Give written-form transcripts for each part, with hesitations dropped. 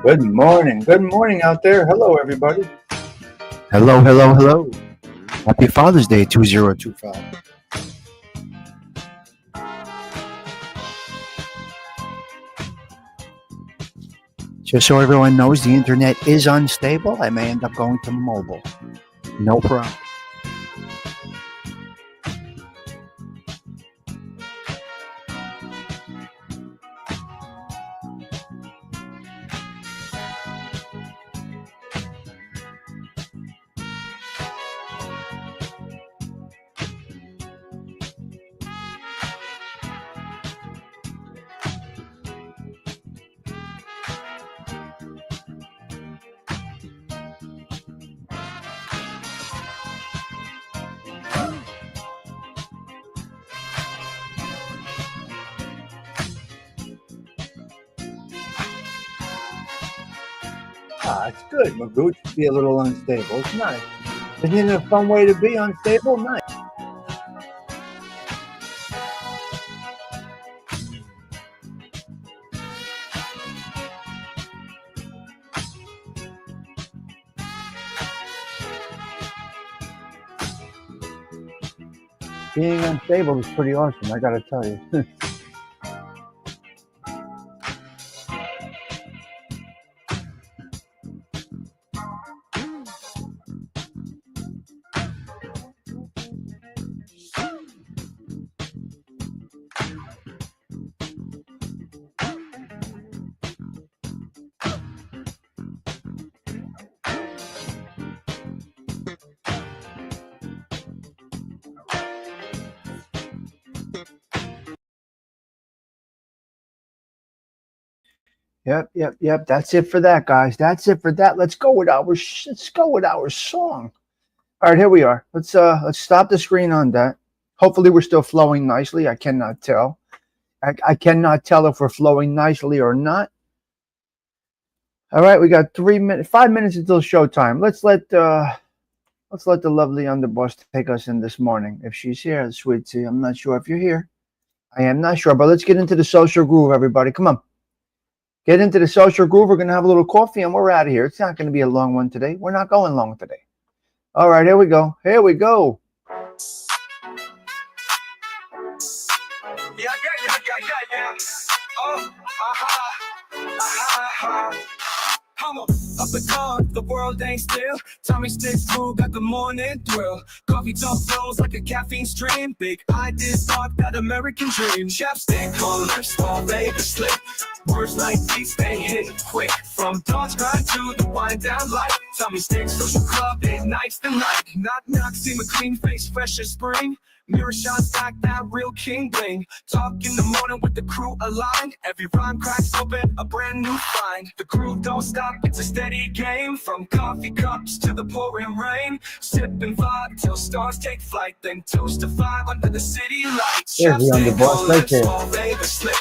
Good morning. Good morning out there. Hello, everybody. Hello, hello, hello. Happy Father's Day 2025. Just so everyone knows, the internet is unstable. I may end up going to mobile. No problem. It's good, Magoo, to be a little unstable. It's nice. Isn't it a fun way to be unstable? Nice. Being unstable is pretty awesome, I gotta tell you. Yep. That's it for that, guys. That's it for that. Let's go with our song. All right, here we are. Let's stop the screen on that. Hopefully, we're still flowing nicely. I cannot tell. I cannot tell if we're flowing nicely or not. All right, we got 5 minutes until showtime. Let's let the lovely underboss take us in this morning. If she's here, the sweet tea. I'm not sure if you're here. I am not sure, but let's get into the social groove, everybody. Come on. Get into the social groove. We're going to have a little coffee and we're out of here. It's not going to be a long one today. We're not going long today. All right, here we go. Here we go. Yeah. Oh, I'm up the car, the world ain't still. Tommy Stigs crew got the morning thrill. Coffee talk flows like a caffeine stream. Big ideas talk that American dream. Chapstick on lips, all Vegas slip. Words like these, they hit quick. From dawn's grind to the wind down light. Tommy Stigs social club, late nights the night. Knock, see my clean face, fresh as spring. Mirror shots back that real king bling. Talk in the morning with the crew aligned. Every rhyme cracks open a brand new find. The crew don't stop, it's a steady game. From coffee cups to the pouring rain. Sip and vibe till stars take flight. Then toast to five under the city lights. There's the underboss right there. All Vegas slip.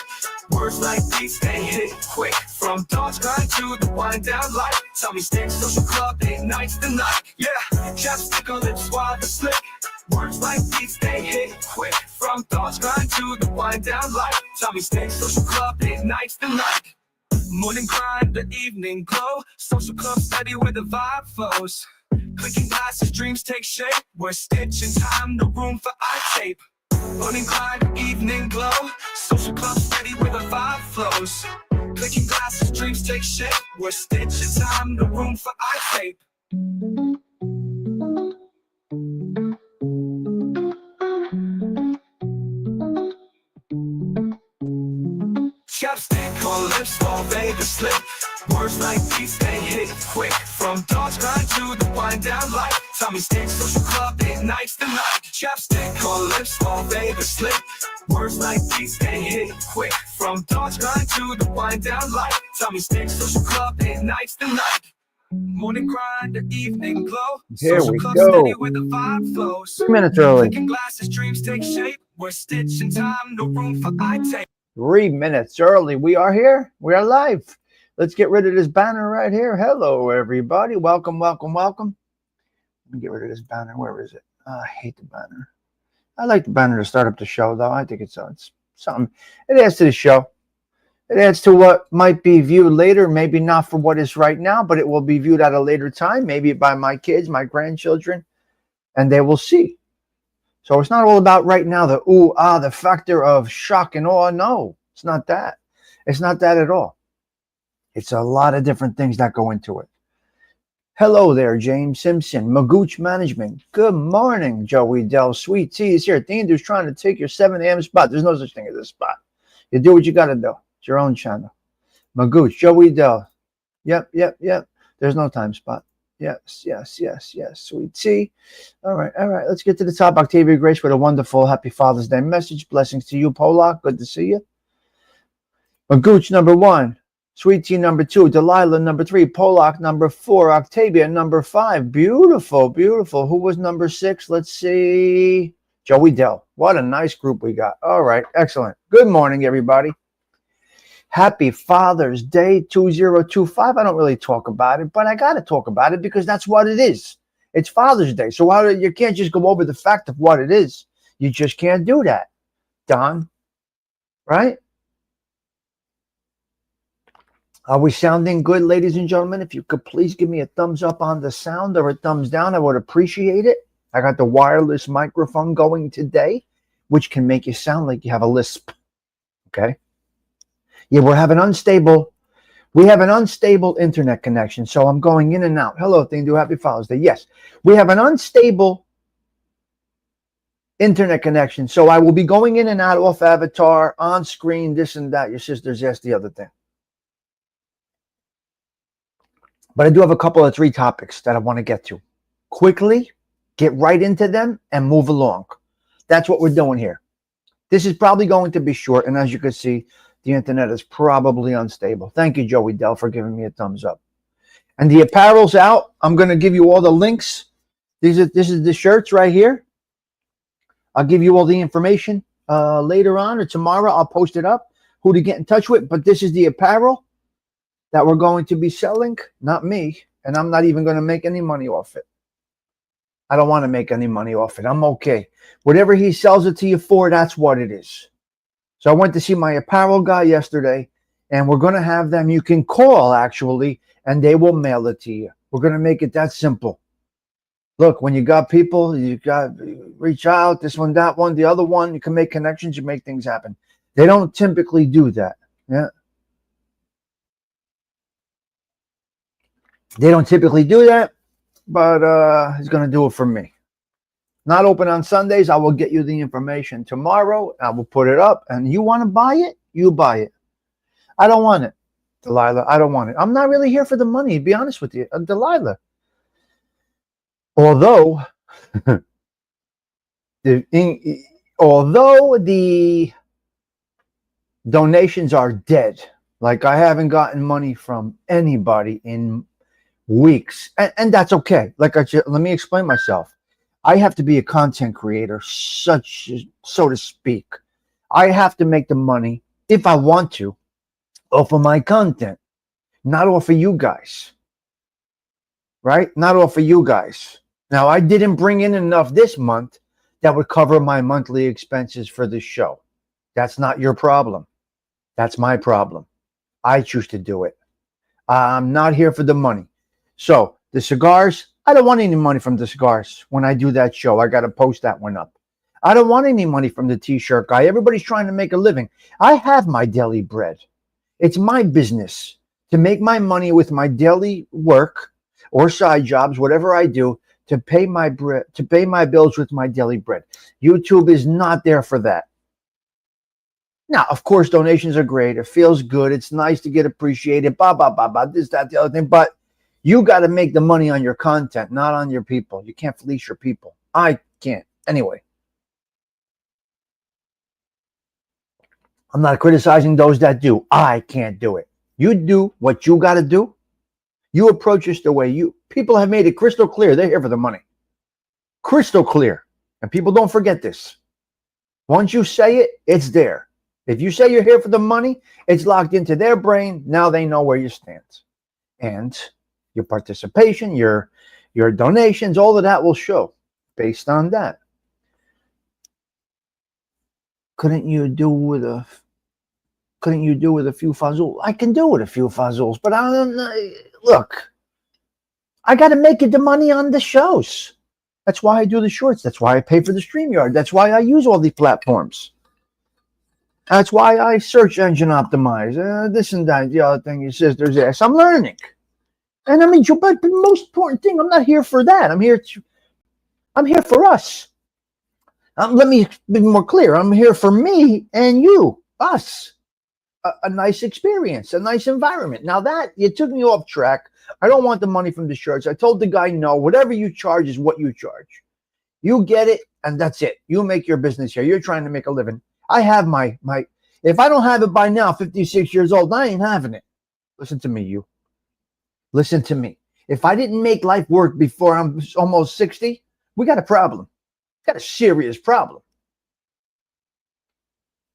Words like these, they hit quick. From dawn's grind to the wind down light. Tommy Stigs social club, late nights the night. Yeah, chapstick on lips while the slip. Words like these, they hit quick. From dawn's grind to the wind down light. Tommy Stigs social club, late nights the night. Morning grind, the evening glow. Social club steady where the vibe flows. Clicking glasses, dreams take shape. We're stitching time, no room for eye tape. Morning grind, evening glow. Social club steady where the vibe flows. Clicking glasses, dreams take shape. We're stitching time, no room for eye tape. Chapstick on lips, all Vegas slip. Words like these, they hit quick. From dawn's grind to the wind down light. Tommy Stigs social club, late nights the night. Chapstick on lips, all Vegas slip. Words like these, they hit quick. From dawn's grind to the wind down light. Tommy Stigs social club, late nights the night. Morning grind, the evening glow. Here Social we club go. steady where the vibe flows. 3 minutes early. Clicking glasses, dreams take shape. We're stitching time, no room for eye tape. 3 minutes early. We are here. We are live. Let's get rid of this banner right here. Hello, everybody. Welcome. Let me get rid of this banner. Where is it? I hate the banner. I like the banner to start up the show, though. I think it's something. It adds to the show. It adds to what might be viewed later, maybe not for what is right now, but it will be viewed at a later time, maybe by my kids, my grandchildren, and they will see. So it's not all about right now, the ooh, ah, the factor of shock and awe. No, it's not that. It's not that at all. It's a lot of different things that go into it. Hello there, James Simpson, Magooch Management. Good morning, Joey Dell. Sweet Tea is here. Dindu's trying to take your 7 a.m. spot. There's no such thing as a spot. You do what you got to do. It's your own channel. Magooch, Joey Dell. Yep. There's no time spot. Yes. Sweet Tea. All right. Let's get to the top. Octavia Grace with a wonderful Happy Father's Day message. Blessings to you, Polak. Good to see you. Magooch, number 1. Sweet Tea, number 2. Delilah, number 3. Polak, number 4. Octavia, number 5. Beautiful. Who was number 6? Let's see. Joey Dell. What a nice group we got. All right. Excellent. Good morning, everybody. Happy Father's Day 2025. I don't really talk about it, but I got to talk about it because that's what it is. It's Father's Day. So you can't just go over the fact of what it is. You just can't do that, Don. Right? Are we sounding good, ladies and gentlemen? If you could please give me a thumbs up on the sound or a thumbs down, I would appreciate it. I got the wireless microphone going today, which can make you sound like you have a lisp. Okay? Yeah, we have an unstable internet connection, so I'm going in and out. Hello, Dindu, Happy Father's Day. Yes, we have an unstable internet connection, so I will be going in and out off avatar, on screen, this and that. Your sister's asked the other thing. But I do have a couple of 3 topics that I want to get to. Quickly, get right into them, and move along. That's what we're doing here. This is probably going to be short, and as you can see, the internet is probably unstable. Thank you, Joey Dell, for giving me a thumbs up. And the apparel's out. I'm going to give you all the links. This is the shirts right here. I'll give you all the information later on or tomorrow. I'll post it up, who to get in touch with. But this is the apparel that we're going to be selling, not me. And I'm not even going to make any money off it. I don't want to make any money off it. I'm okay. Whatever he sells it to you for, that's what it is. So I went to see my apparel guy yesterday, and we're going to have them. You can call, actually, and they will mail it to you. We're going to make it that simple. Look, when you got people, you got reach out, this one, that one, the other one. You can make connections. You make things happen. They don't typically do that. Yeah. They don't typically do that, but he's going to do it for me. Not open on Sundays. I will get you the information tomorrow. I will put it up. And you want to buy it? You buy it. I don't want it, Delilah. I don't want it. I'm not really here for the money, to be honest with you, Delilah. Although the donations are dead, like I haven't gotten money from anybody in weeks, and that's okay. Let me explain myself. I have to be a content creator, so to speak. I have to make the money, if I want to, off of my content, not off of you guys. Right? Not off of you guys. Now, I didn't bring in enough this month that would cover my monthly expenses for this show. That's not your problem. That's my problem. I choose to do it. I'm not here for the money. So, the cigars, I don't want any money from the cigars when I do that show. I got to post that one up. I don't want any money from the t-shirt guy. Everybody's trying to make a living. I have my daily bread. It's my business to make my money with my daily work or side jobs, whatever I do, to pay my bread, to pay my bills with my daily bread. YouTube is not there for that. Now, of course, donations are great. It feels good. It's nice to get appreciated. This, that, the other thing. But you got to make the money on your content, not on your people. You can't fleece your people. I can't. Anyway. I'm not criticizing those that do. I can't do it. You do what you got to do. You approach this the way you... People have made it crystal clear. They're here for the money. Crystal clear. And people don't forget this. Once you say it, it's there. If you say you're here for the money, it's locked into their brain. Now they know where you stand. And your participation, your donations, all of that will show based on that. Couldn't you do with a couldn't you do with a few fuzzles? I can do with a few fuzzles, but I don't look. I got to make the money on the shows. That's why I do the shorts. That's why I pay for the StreamYard. That's why I use all these platforms. That's why I search engine optimize. This and that. The other thing, your sister's ass. I'm learning. And I mean, but the most important thing, I'm not here for that. I'm here for us. Let me be more clear. I'm here for me and you, us. A nice experience, a nice environment. Now that you took me off track, I don't want the money from the shirts. I told the guy, no, whatever you charge is what you charge. You get it, and that's it. You make your business here. You're trying to make a living. I have my. If I don't have it by now, 56 years old, I ain't having it. Listen to me, you. Listen to me. If I didn't make life work before I'm almost 60, we got a problem. Got a serious problem.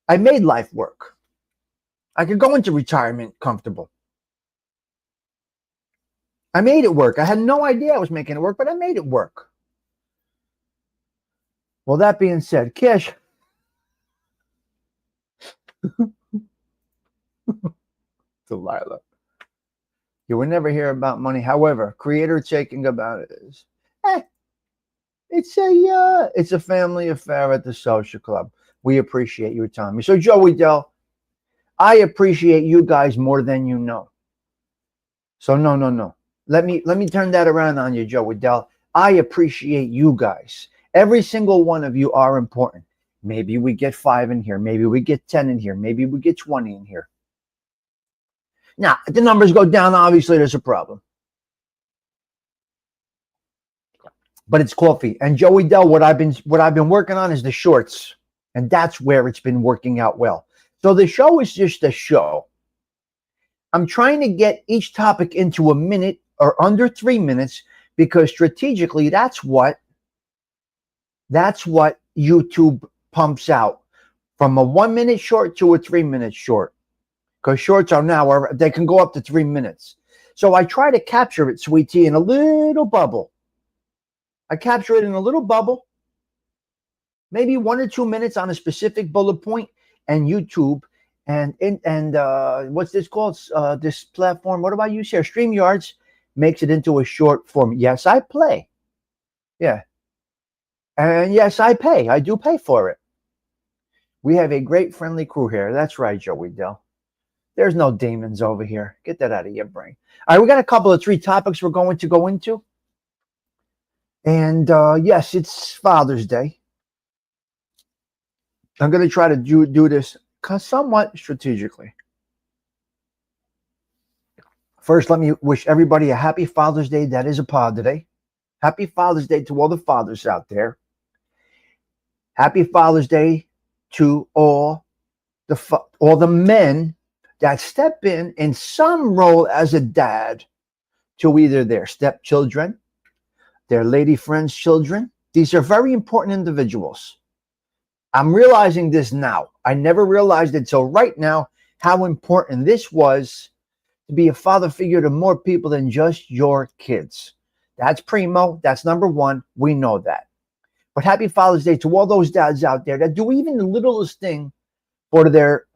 I made life work. I could go into retirement comfortable. I made it work. I had no idea I was making it work, but I made it work. Well, that being said, Kish. Delilah. You will never hear about money. However, creator taking about it is, it's a family affair at the social club. We appreciate you, Tommy. So, Joey Dell, I appreciate you guys more than you know. So no. Let me turn that around on you, Joey Dell. I appreciate you guys. Every single one of you are important. Maybe we get 5 in here. Maybe we get 10 in here. Maybe we get 20 in here. Now, if the numbers go down, obviously there's a problem. But it's Kawfee. And Joey Dell, what I've been working on is the shorts. And that's where it's been working out well. So the show is just a show. I'm trying to get each topic into a minute or under 3 minutes because strategically that's what YouTube pumps out from a 1 minute short to a 3 minute short. Because shorts are now, they can go up to 3 minutes. So I try to capture it, sweet tea, in a little bubble. I capture it in a little bubble, maybe 1 or 2 minutes on a specific bullet point, and YouTube and what's this called? This platform, what do I use here? StreamYards makes it into a short form. Yes, I play. Yeah. And yes, I pay. I do pay for it. We have a great friendly crew here. That's right, Joey Dell. There's no demons over here. Get that out of your brain. All right, we got a couple of 3 topics we're going to go into. And yes, it's Father's Day. I'm going to try to do this somewhat strategically. First, let me wish everybody a happy Father's Day. That is a pod today. Happy Father's Day to all the fathers out there. Happy Father's Day to all the men that step in some role as a dad to either their stepchildren, their lady friends' children. These are very important individuals. I'm realizing this now. I never realized it till right now how important this was to be a father figure to more people than just your kids. That's primo. That's number 1. We know that. But happy Father's Day to all those dads out there that do even the littlest thing for their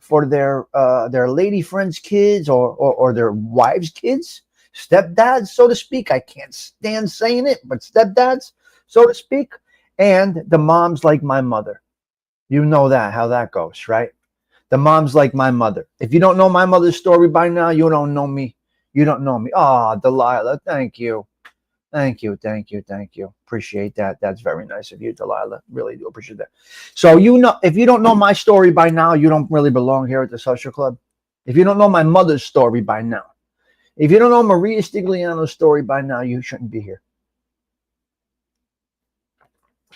lady friends' kids or their wives' kids, stepdads, so to speak. I can't stand saying it, but stepdads, so to speak, and the moms like my mother. You know that, how that goes, right? The moms like my mother. If you don't know my mother's story by now, you don't know me. You don't know me. Oh, Delilah, thank you. Thank you. Appreciate that. That's very nice of you, Delilah. Really do appreciate that. So, if you don't know my story by now, you don't really belong here at the social club. If you don't know my mother's story by now, if you don't know Maria Stigliano's story by now, you shouldn't be here.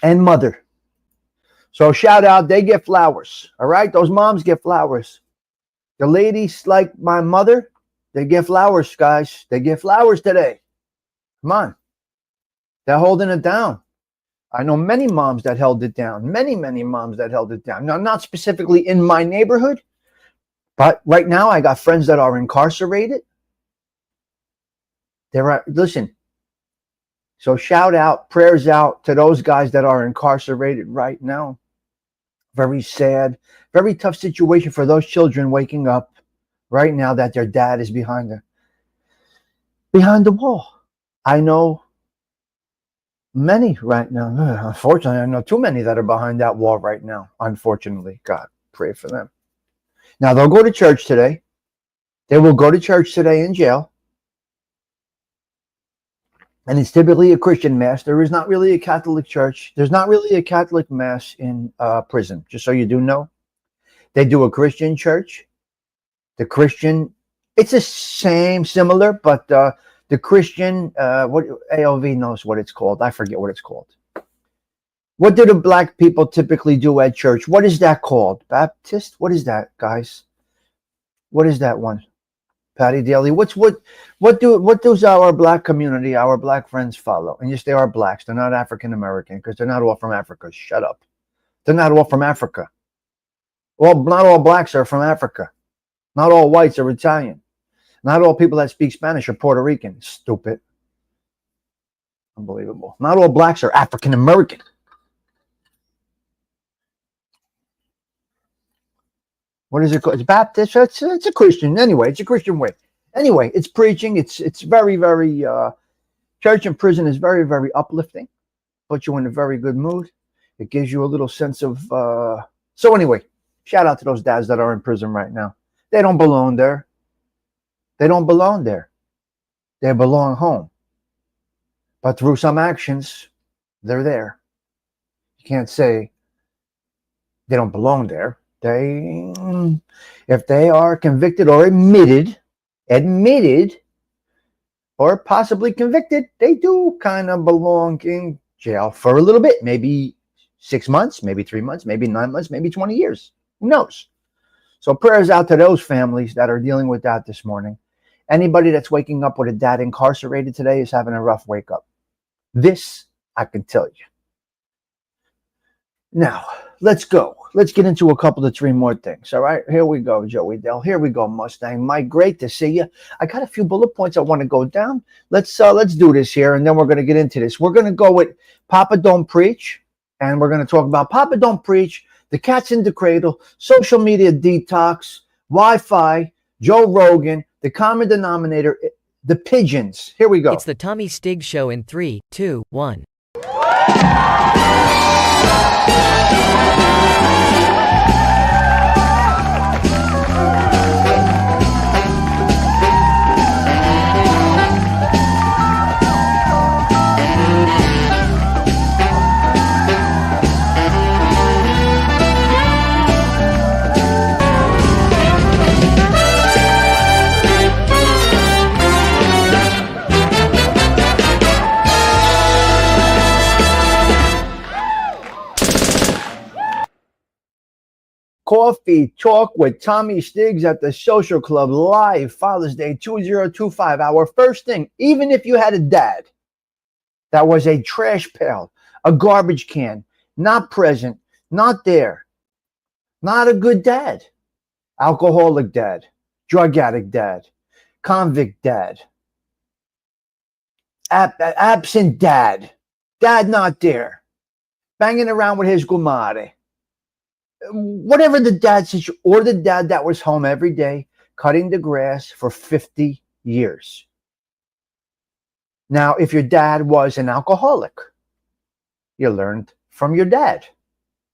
And mother. So shout out, they get flowers. All right? Those moms get flowers. The ladies like my mother, they get flowers, guys. They get flowers today. Come on. They're holding it down. I know many moms that held it down. Many moms that held it down. Now, not specifically in my neighborhood, but right now I got friends that are incarcerated. Listen. So shout out, prayers out to those guys that are incarcerated right now. Very sad, very tough situation for those children waking up right now that their dad is behind the wall. I know many right now. Unfortunately, I know too many that are behind that wall right now. Unfortunately, God, pray for them. Now they'll go to church today. They will go to church today in jail. And it's typically a Christian mass. There is not really a Catholic church. There's not really a Catholic mass in prison, just so you do know. They do a Christian church. The Christian, it's the same, similar, but the Christian, what ALV knows what it's called. I forget what it's called. What do the black people typically do at church? What is that called? Baptist? What is that, guys? What is that one? Patty Daly. What does our black community, our black friends follow? And yes, they are blacks. They're not African American because they're not all from Africa. Shut up. They're not all from Africa. Well, not all blacks are from Africa. Not all whites are Italian. Not all people that speak Spanish are Puerto Rican. Stupid. Unbelievable. Not all blacks are African American. What is it called? It's Baptist. It's a Christian. Anyway, it's a Christian way. Anyway, it's preaching. It's very, very, church and prison is very, very uplifting. Puts you in a very good mood. It gives you a little sense of, so anyway, shout out to those dads that are in prison right now. They don't belong there. They don't belong there. They belong home. But through some actions, they're there. You can't say they don't belong there. If they are convicted or admitted, or possibly convicted, they do kind of belong in jail for a little bit, maybe 6 months, maybe 3 months, maybe 9 months, maybe 20 years. Who knows? So prayers out to those families that are dealing with that this morning. Anybody that's waking up with a dad incarcerated today is having a rough wake up. This I can tell you. Now, let's go. Let's get into a couple of 3 more things. All right, here we go, Joey Dell. Here we go, Mustang. Mike, great to see you. I got a few bullet points I want to go down. Let's do this here, and then we're going to get into this. We're going to go with Papa Don't Preach, and we're going to talk about Papa Don't Preach, the Cats in the Cradle, social media detox, Wi-Fi, Joe Rogan, the common denominator, the pigeons. Here we go. It's the Tommy Stigs Show in 3, 2, 1. Coffee Talk with Tommy Stigs at the Social Club live, Father's Day 2025. Our first thing, even if you had a dad that was a trash pail, a garbage can, not present, not there, not a good dad, alcoholic dad, drug addict dad, convict dad, absent dad, dad not there, banging around with his gumare, whatever the dad situation, or the dad that was home every day cutting the grass for 50 years. Now, if your dad was an alcoholic, you learned from your dad.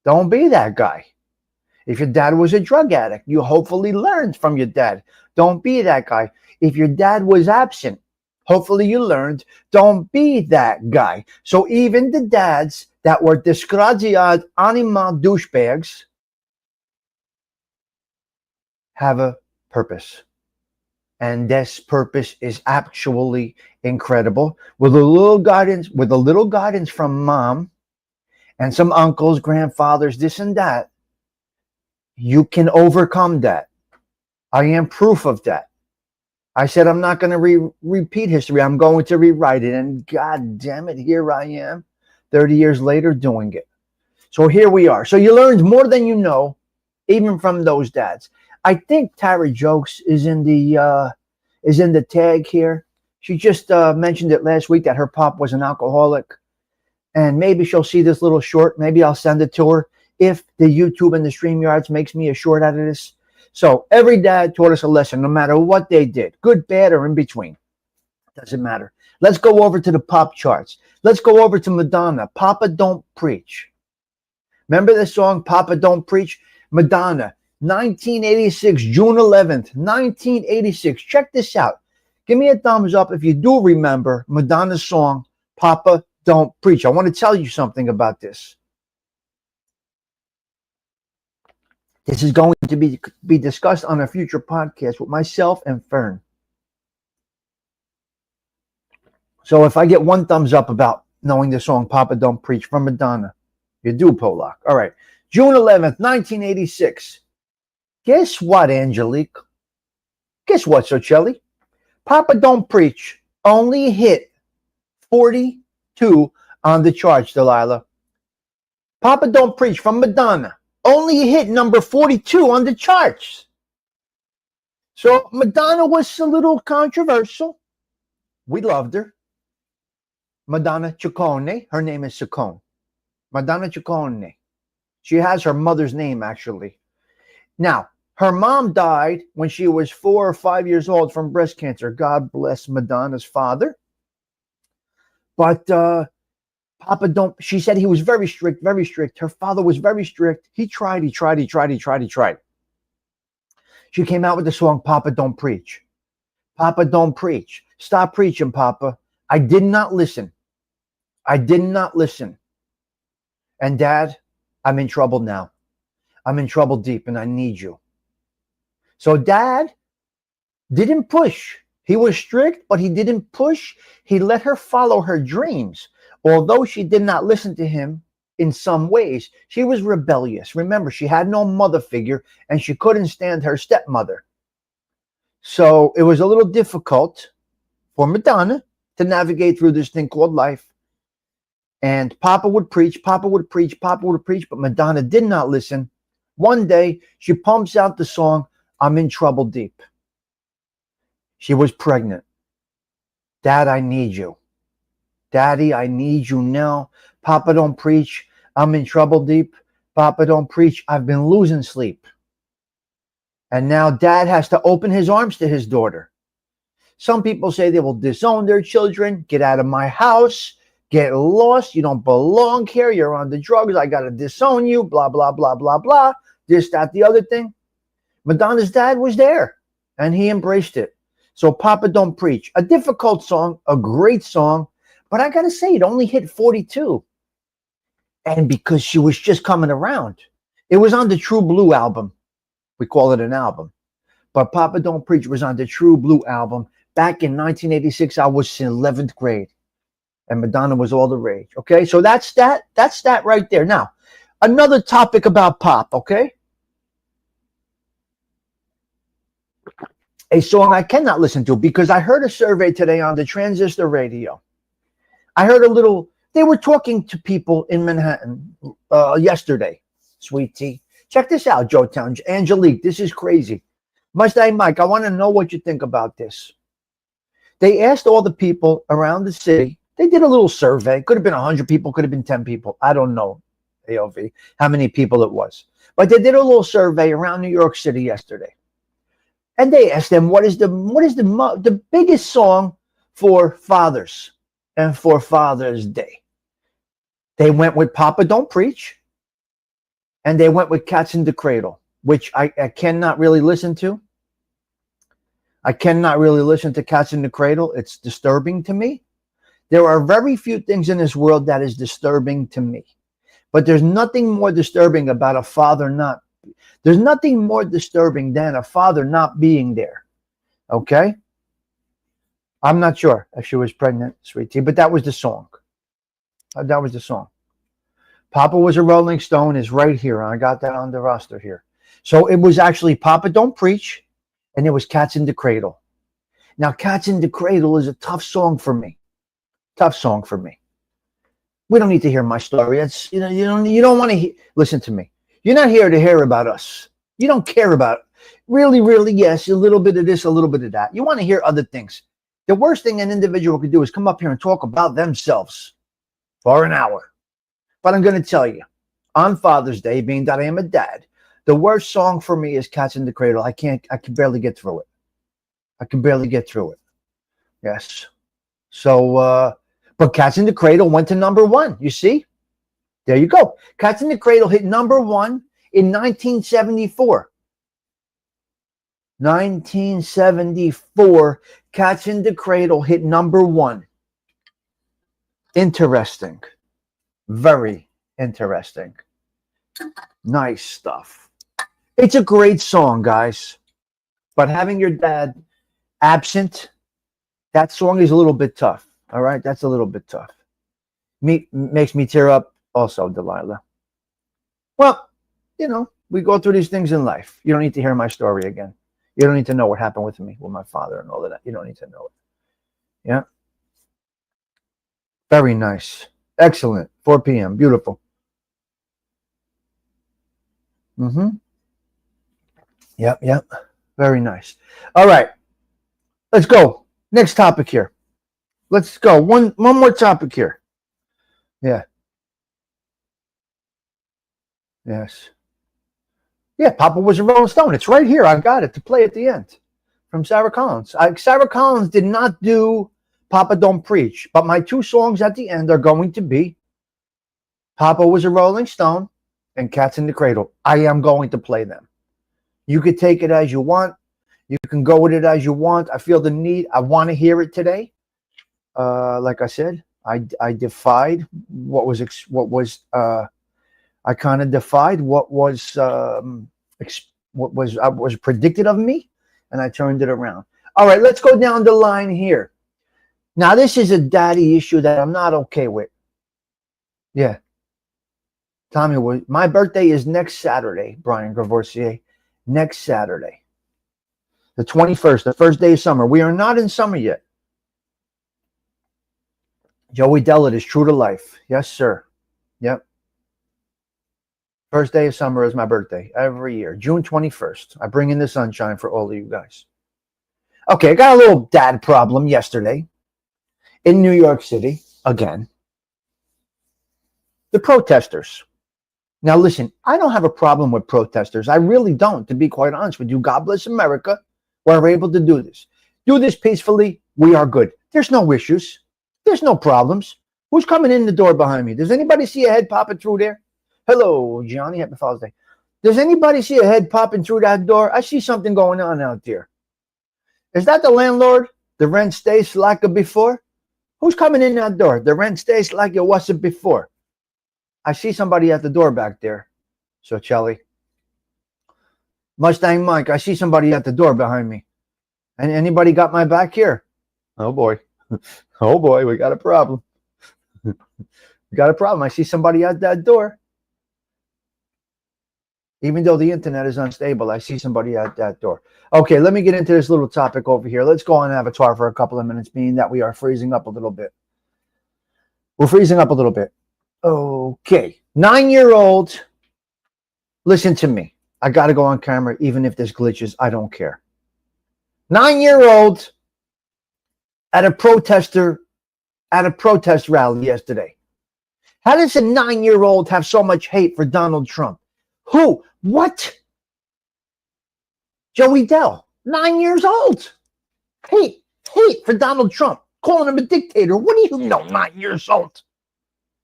Don't be that guy. If your dad was a drug addict, you hopefully learned from your dad. Don't be that guy. If your dad was absent, hopefully you learned, don't be that guy. So even the dads that were disgraziad animal douchebags have a purpose. And this purpose is actually incredible. With a little guidance from mom and some uncles, grandfathers, this and that, you can overcome that. I am proof of that. I said I'm not going to repeat history. I'm going to rewrite it. And God damn it, here I am 30 years later doing it. So here we are. So you learned more than you know, even from those dads. I think Tara Jokes is in the tag here. She just mentioned it last week that her pop was an alcoholic. And maybe she'll see this little short. Maybe I'll send it to her. if the YouTube and the StreamYards makes me a short out of this. So every dad taught us a lesson, no matter what they did, good, bad, or in between. Doesn't matter. Let's go over to the pop charts. Let's go over to Madonna, Papa Don't Preach. Remember the song, Papa Don't Preach? Madonna, 1986, June 11th, 1986. Check this out. Give me a thumbs up if you do remember Madonna's song, Papa Don't Preach. I want to tell you something about this. This is going to be discussed on a future podcast with myself and Fern. So if I get one thumbs up about knowing the song Papa Don't Preach from Madonna, you do, Polak. All right. June 11th, 1986. Guess what, Angelique? Guess what, Socelli? Papa Don't Preach only hit 42 on the charts, Delilah. Papa Don't Preach from Madonna only hit number 42 on the charts. So Madonna was a little controversial. We loved her. Madonna Ciccone. Her name is Ciccone. Madonna Ciccone. She has her mother's name, actually. Now, her mom died when she was 4 or 5 years old from breast cancer. God bless Madonna's father. But Papa don't, she said he was very strict, very strict. Her father was very strict. He tried. She came out with the song, Papa Don't Preach. Papa Don't Preach. Stop preaching, Papa. I did not listen. I did not listen. And Dad, I'm in trouble now. I'm in trouble deep and I need you. So Dad didn't push. He was strict, but he didn't push. He let her follow her dreams. Although she did not listen to him in some ways, she was rebellious. Remember, she had no mother figure and she couldn't stand her stepmother. So it was a little difficult for Madonna to navigate through this thing called life. And Papa would preach, but Madonna did not listen. One day, she pumps out the song, I'm in Trouble Deep. She was pregnant. Dad, I need you. Daddy, I need you now. Papa Don't Preach. I'm in trouble deep. Papa Don't Preach. I've been losing sleep. And now Dad has to open his arms to his daughter. Some people say they will disown their children. Get out of my house. Get lost. You don't belong here. You're on the drugs. I got to disown you. Blah, blah, blah, blah, blah. This, that, the other thing. Madonna's dad was there. And he embraced it. So Papa Don't Preach. A difficult song. A great song. But I got to say, it only hit 42. And because she was just coming around. It was on the True Blue album. We call it an album. But Papa Don't Preach was on the True Blue album. Back in 1986, I was in 11th grade. And Madonna was all the rage. Okay, so that's that. That's that right there. Now, another topic about pop, okay? A song I cannot listen to because I heard a survey today on the transistor radio. I heard a little, they were talking to people in Manhattan yesterday, sweetie. Check this out, Joe Town. Angelique, this is crazy. Mustang Mike, I want to know what you think about this. They asked all the people around the city. They did a little survey. Could have been 100 people, could have been 10 people. I don't know, AOV, how many people it was. But they did a little survey around New York City yesterday. And they asked them, what is the biggest song for fathers and for Father's Day? They went with Papa Don't Preach. And they went with Cats in the Cradle, which I cannot really listen to. I cannot really listen to Cats in the Cradle. It's disturbing to me. There are very few things in this world that is disturbing to me. But there's nothing more disturbing about a father not. There's nothing more disturbing than a father not being there. Okay? I'm not sure if she was pregnant, sweetie, but that was the song. That was the song. Papa was a Rolling Stone is right here. I got that on the roster here. So it was actually Papa Don't Preach, and it was Cats in the Cradle. Now, Cats in the Cradle is a tough song for me. Tough song for me. We don't need to hear my story. It's, you don't want to listen to me. You're not here to hear about us. You don't care about it. Really, yes, a little bit of this, a little bit of that. You want to hear other things. The worst thing an individual could do is come up here and talk about themselves for an hour. But I'm going to tell you, on Father's Day, being that I am a dad, the worst song for me is Cats in the Cradle. I can barely get through it. I can barely get through it. Yes. So, but Cats in the Cradle went to number one. You see? There you go. Cats in the Cradle hit number one in 1974. 1974, Cats in the Cradle hit number one. Interesting. Very interesting. Nice stuff. It's a great song, guys. But having your dad absent, that song is a little bit tough. All right? That's a little bit tough. Makes me tear up also, Delilah. Well, you know, we go through these things in life. You don't need to hear my story again. You don't need to know what happened with me, with my father and all of that. You don't need to know it. Yeah. Very nice. Excellent. 4 p.m. Beautiful. Yep. Very nice. All right. Let's go. Next topic here. Let's go. One more topic here. Yeah. Yes. Yeah, Papa was a Rolling Stone. It's right here. I got it to play at the end from Sarah Collins. Sarah Collins did not do Papa Don't Preach, but my two songs at the end are going to be Papa Was a Rolling Stone and Cats in the Cradle. I am going to play them. You could take it as you want. You can go with it as you want. I feel the need. I want to hear it today. Like I said, I defied what was I kind of defied what was predicted of me, and I turned it around. All right, let's go down the line here. Now, this is a daddy issue that I'm not okay with. Yeah. Tommy, my birthday is next Saturday, Brian Gravorcier. Next Saturday. The 21st, the first day of summer. We are not in summer yet. Joey Dellett is true to life. Yes, sir. Yep. First day of summer is my birthday every year, June 21st. I bring in the sunshine for all of you guys. Okay, I got a little dad problem yesterday in New York City again. The protesters. Now, listen, I don't have a problem with protesters. I really don't, to be quite honest with you. God bless America. We're able to do this. Do this peacefully. We are good. There's no issues. There's no problems. Who's coming in the door behind me? Does anybody see a head popping through there? Hello, Johnny. Happy Father's Day. Does anybody see a head popping through that door? I see something going on out there. Is that the landlord? The rent stays like it before? Who's coming in that door? The rent stays like it wasn't before. I see somebody at the door back there. So, Chelly. Mustang Mike, I see somebody at the door behind me. And anybody got my back here? Oh, boy. Oh, boy, we got a problem. We got a problem. I see somebody at that door. Even though the internet is unstable, I see somebody at that door. Okay, let me get into this little topic over here. Let's go on Avatar for a couple of minutes, being that we are freezing up a little bit. We're freezing up a little bit. Okay. 9-year-old, listen to me. I got to go on camera, even if there's glitches. I don't care. 9-year-old at a protest rally yesterday. How does a 9-year-old have so much hate for Donald Trump? Who? What? Joey Dell, 9 years old. Hate for Donald Trump, calling him a dictator. What do you know, 9 years old?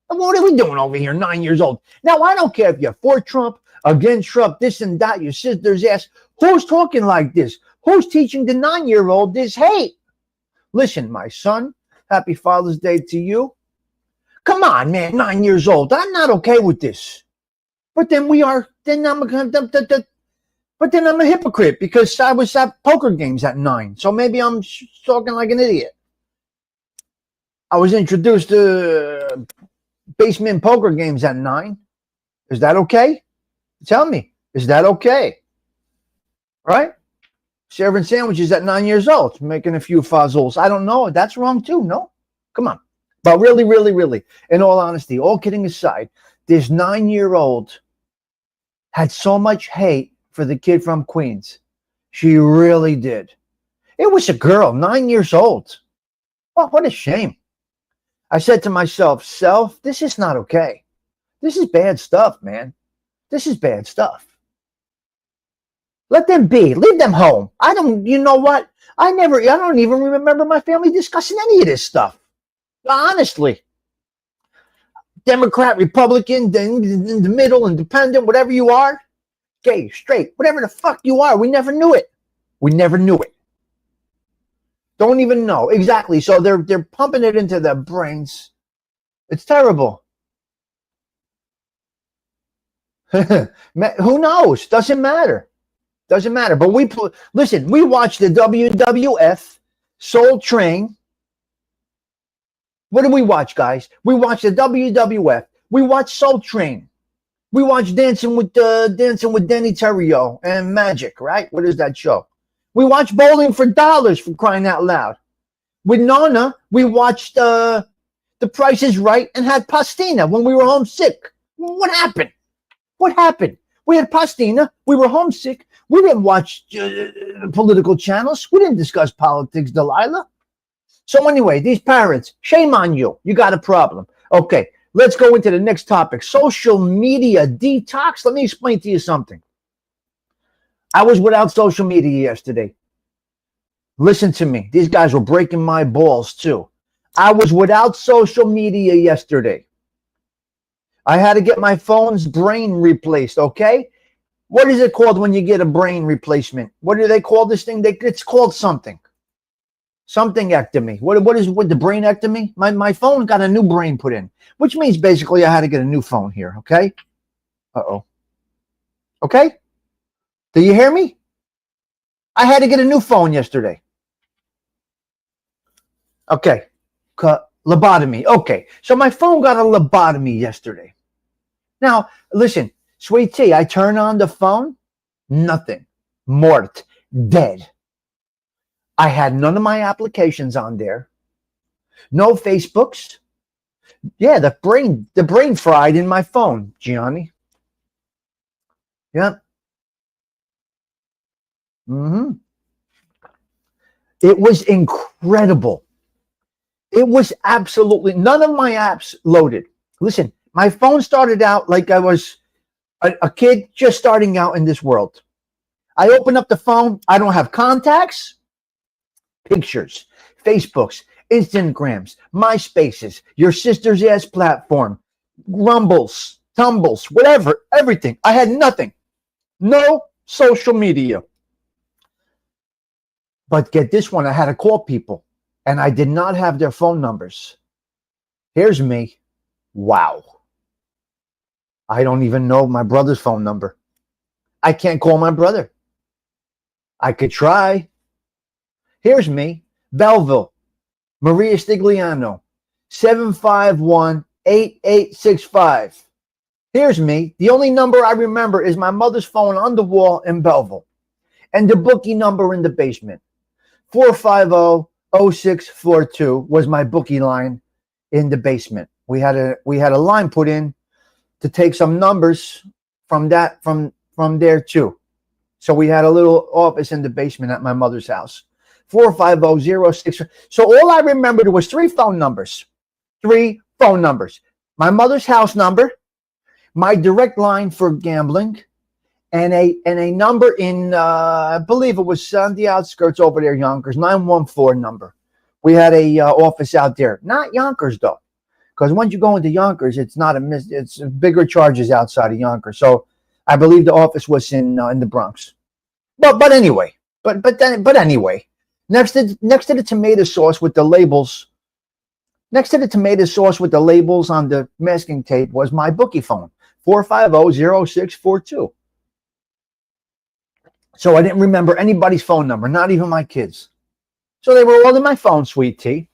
What are we doing over here, 9 years old? Now, I don't care if you're for Trump, against Trump, this and that, your sister's ass. Who's talking like this? Who's teaching the 9-year-old this hate? Listen, my son, happy Father's Day to you. Come on, man, 9 years old. I'm not okay with this. But then I'm a hypocrite because I was at poker games at 9. So maybe I'm talking like an idiot. I was introduced to basement poker games at 9. Is that okay? Tell me, is that okay? Right? Serving sandwiches at 9 years old, making a few fuzzles. I don't know. That's wrong too, no? Come on. But really, in all honesty, all kidding aside, this 9-year-old had so much hate for the kid from Queens. She really did. It was a girl, 9 years old. Oh, what a shame. I said to myself, this is not okay. This is bad stuff, man. This is bad stuff. Let them be. Leave them home. You know what? I don't even remember my family discussing any of this stuff. Honestly. Democrat, Republican, in the middle, independent, whatever you are, gay, straight, whatever the fuck you are, we never knew it. We never knew it. Don't even know. Exactly. So they're pumping it into their brains. It's terrible. Who knows? Doesn't matter. Doesn't matter. But listen, we watched the WWF, Soul Train. What did we watch, guys? We watched the WWF. We watched Soul Train. We watched Dancing with Danny Terrio and Magic, right? What is that show? We watched Bowling for Dollars, for crying out loud. With Nona, we watched The Price is Right and had pastina when we were homesick. What happened? What happened? We had pastina. We were homesick. We didn't watch political channels. We didn't discuss politics, Delilah. So anyway, these parents, shame on you. You got a problem. Okay, let's go into the next topic. Social media detox. Let me explain to you something. I was without social media yesterday. Listen to me. These guys were breaking my balls too. I was without social media yesterday. I had to get my phone's brain replaced, okay? What is it called when you get a brain replacement? What do they call this thing? It's called something. Something-ectomy. What is the brain-ectomy? My phone got a new brain put in, which means basically I had to get a new phone here, okay? Uh-oh. Okay? Do you hear me? I had to get a new phone yesterday. Okay. Lobotomy. Okay. So my phone got a lobotomy yesterday. Now, listen, sweet tea, I turn on the phone, nothing. Mort. Dead. I had none of my applications on there. No Facebooks. Yeah, the brain fried in my phone, Gianni. Yeah. It was incredible. It was absolutely none of my apps loaded. Listen, my phone started out like I was a kid just starting out in this world. I open up the phone. I don't have contacts, pictures, Facebooks, Instagrams, MySpaces, your sister's ass platform, Rumbles, Tumbles, whatever, everything. I had nothing. No social media. But get this one, I had to call people, and I did not have their phone numbers. Here's me. Wow. I don't even know my brother's phone number. I can't call my brother. I could try. Here's me. Belleville. Maria Stigliano. 751-8865. Here's me. The only number I remember is my mother's phone on the wall in Belleville. And the bookie number in the basement. 450-0642 was my bookie line in the basement. We had a line put in to take some numbers from there too. So we had a little office in the basement at my mother's house. 450-06. So all I remembered was three phone numbers. My mother's house number, my direct line for gambling, and a number in I believe it was on the outskirts over there, Yonkers, 914 number. We had a office out there, not Yonkers though, because once you go into Yonkers, it's bigger charges outside of Yonkers. So I believe the office was in the Bronx. But anyway, anyway, next to the tomato sauce with the labels, on the masking tape was my bookie phone, 450-0642. So I didn't remember anybody's phone number, not even my kids. So they were all in my phone, sweet tea.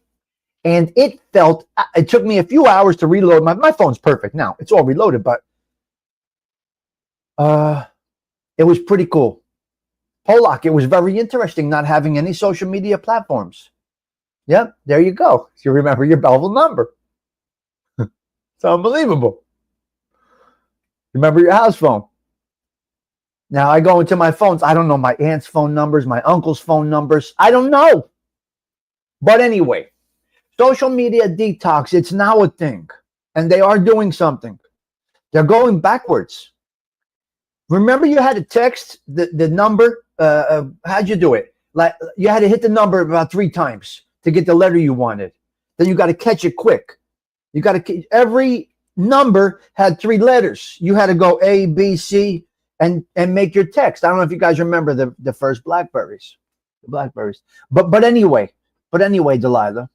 And it took me a few hours to reload. My phone's perfect now. It's all reloaded, but it was pretty cool. Polak, it was very interesting not having any social media platforms. Yep, there you go. You remember your Belleville number. It's unbelievable. Remember your house phone. Now I go into my phones. I don't know my aunt's phone numbers, my uncle's phone numbers. I don't know. But anyway, social media detox, it's now a thing. And they are doing something. They're going backwards. Remember, you had to text the number. How'd you do it? Like, you had to hit the number about 3 times to get the letter you wanted. Then you got to catch it quick. You got to, every number had 3 letters. You had to go A, B, C, and make your text. I don't know if you guys remember the first Blackberries, But anyway, Delilah.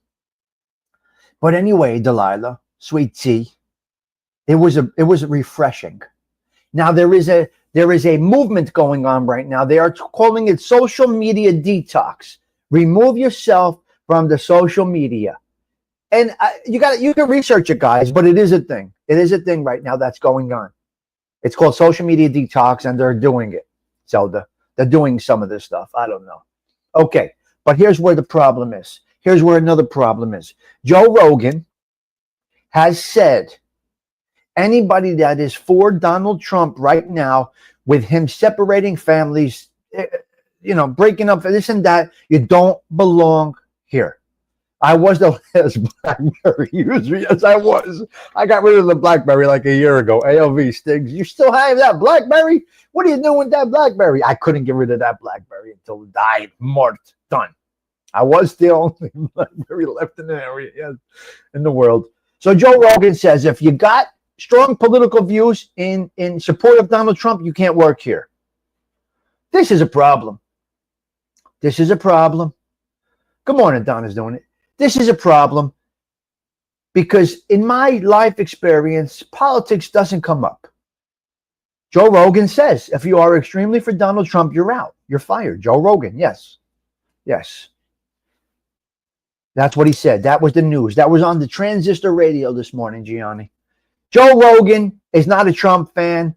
Sweet tea. It was refreshing. Now there is a movement going on right now. They are calling it social media detox. Remove yourself from the social media. And you can research it, guys, but it is a thing. It is a thing right now that's going on. It's called social media detox, and they're doing it. So they're doing some of this stuff. I don't know. Okay, but here's where the problem is. Here's where another problem is. Joe Rogan has said anybody that is for Donald Trump right now, with him separating families, breaking up for this and that, you don't belong here. I was the last BlackBerry user. Yes, I was. I got rid of the BlackBerry like a year ago. ALV Stigs. You still have that BlackBerry? What are you doing with that BlackBerry? I couldn't get rid of that BlackBerry until it died. Mort. Done. I was the only BlackBerry left in the area, yes, in the world. So Joe Rogan says, if you got strong political views in support of Donald Trump, you can't work here. This is a problem. This is a problem. Good morning, Donna's doing it. This is a problem because in my life experience, politics doesn't come up. Joe Rogan says, if you are extremely for Donald Trump, you're out. You're fired. Joe Rogan, yes. Yes. That's what he said. That was the news. That was on the transistor radio this morning, Gianni. Joe Rogan is not a Trump fan.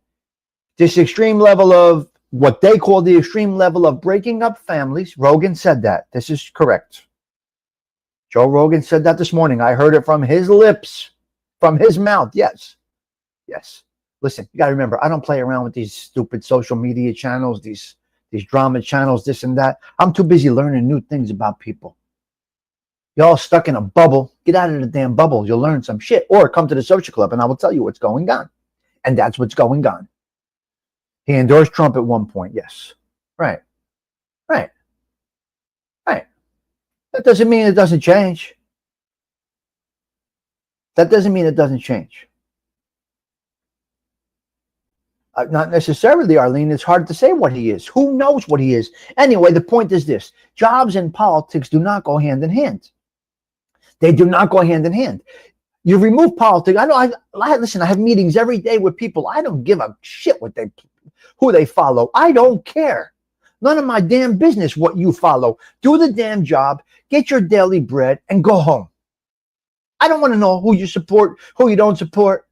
This extreme level of what they call the extreme level of breaking up families. Rogan said that. This is correct. Joe Rogan said that this morning. I heard it from his lips, from his mouth. Yes. Yes. Listen, you got to remember, I don't play around with these stupid social media channels, these drama channels, this and that. I'm too busy learning new things about people. You're all stuck in a bubble. Get out of the damn bubble. You'll learn some shit. Or come to the social club and I will tell you what's going on. And that's what's going on. He endorsed Trump at one point. Yes. Right. Right. Right. That doesn't mean it doesn't change. That doesn't mean it doesn't change. Not necessarily, Arlene. It's hard to say what he is. Who knows what he is? Anyway, the point is this. Jobs and politics do not go hand in hand. They do not go hand in hand. You remove politics. Listen, I have meetings every day with people. I don't give a shit who they follow. I don't care. None of my damn business what you follow. Do the damn job, get your daily bread, and go home. I don't want to know who you support, who you don't support.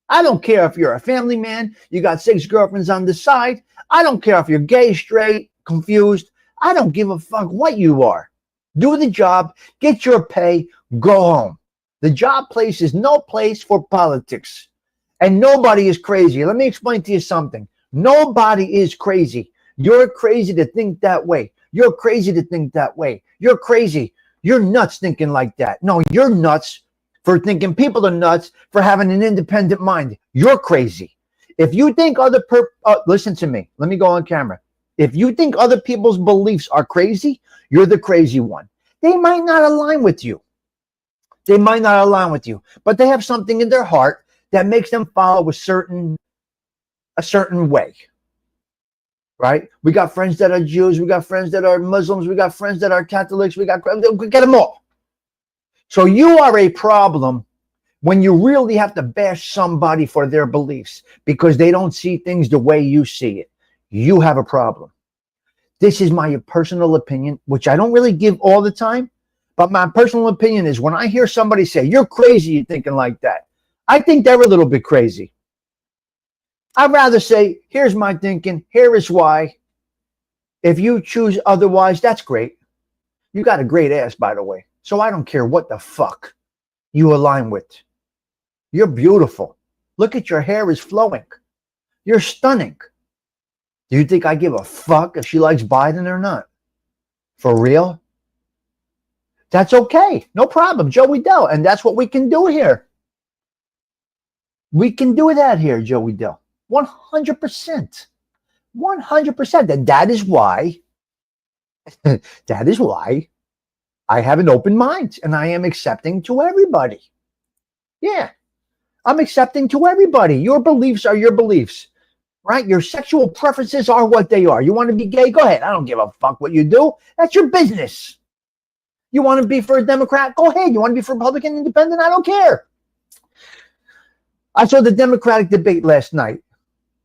I don't care if you're a family man, you got 6 girlfriends on the side. I don't care if you're gay, straight, confused. I don't give a fuck what you are. Do the job, get your pay, go home. The job place is no place for politics. And nobody is crazy. Let me explain to you something. Nobody is crazy. You're crazy to think that way. You're crazy to think that way. You're crazy. You're nuts thinking like that. No, you're nuts for thinking people are nuts for having an independent mind. You're crazy. If you think listen to me. Let me go on camera. If you think other people's beliefs are crazy, you're the crazy one. They might not align with you. They might not align with you, but they have something in their heart that makes them follow a certain way. Right? We got friends that are Jews. We got friends that are Muslims. We got friends that are Catholics. We get them all. So you are a problem when you really have to bash somebody for their beliefs because they don't see things the way you see it. You have a problem. This is my personal opinion, which I don't really give all the time. But my personal opinion is when I hear somebody say, you're crazy, you're thinking like that. I think they're a little bit crazy. I'd rather say, here's my thinking. Here is why. If you choose otherwise, that's great. You got a great ass, by the way. So I don't care what the fuck you align with. You're beautiful. Look at your hair is flowing. You're stunning. Do you think I give a fuck if she likes Biden or not? For real? That's okay. No problem. Joey Dell. And that's what we can do here. We can do that here, Joey Dill. 100%. 100%. And that is why, that is why I have an open mind and I am accepting to everybody. Yeah, I'm accepting to everybody. Your beliefs are your beliefs, right? Your sexual preferences are what they are. You want to be gay? Go ahead. I don't give a fuck what you do. That's your business. You want to be for a Democrat? Go ahead. You want to be for Republican, Independent? I don't care. I saw the Democratic debate last night.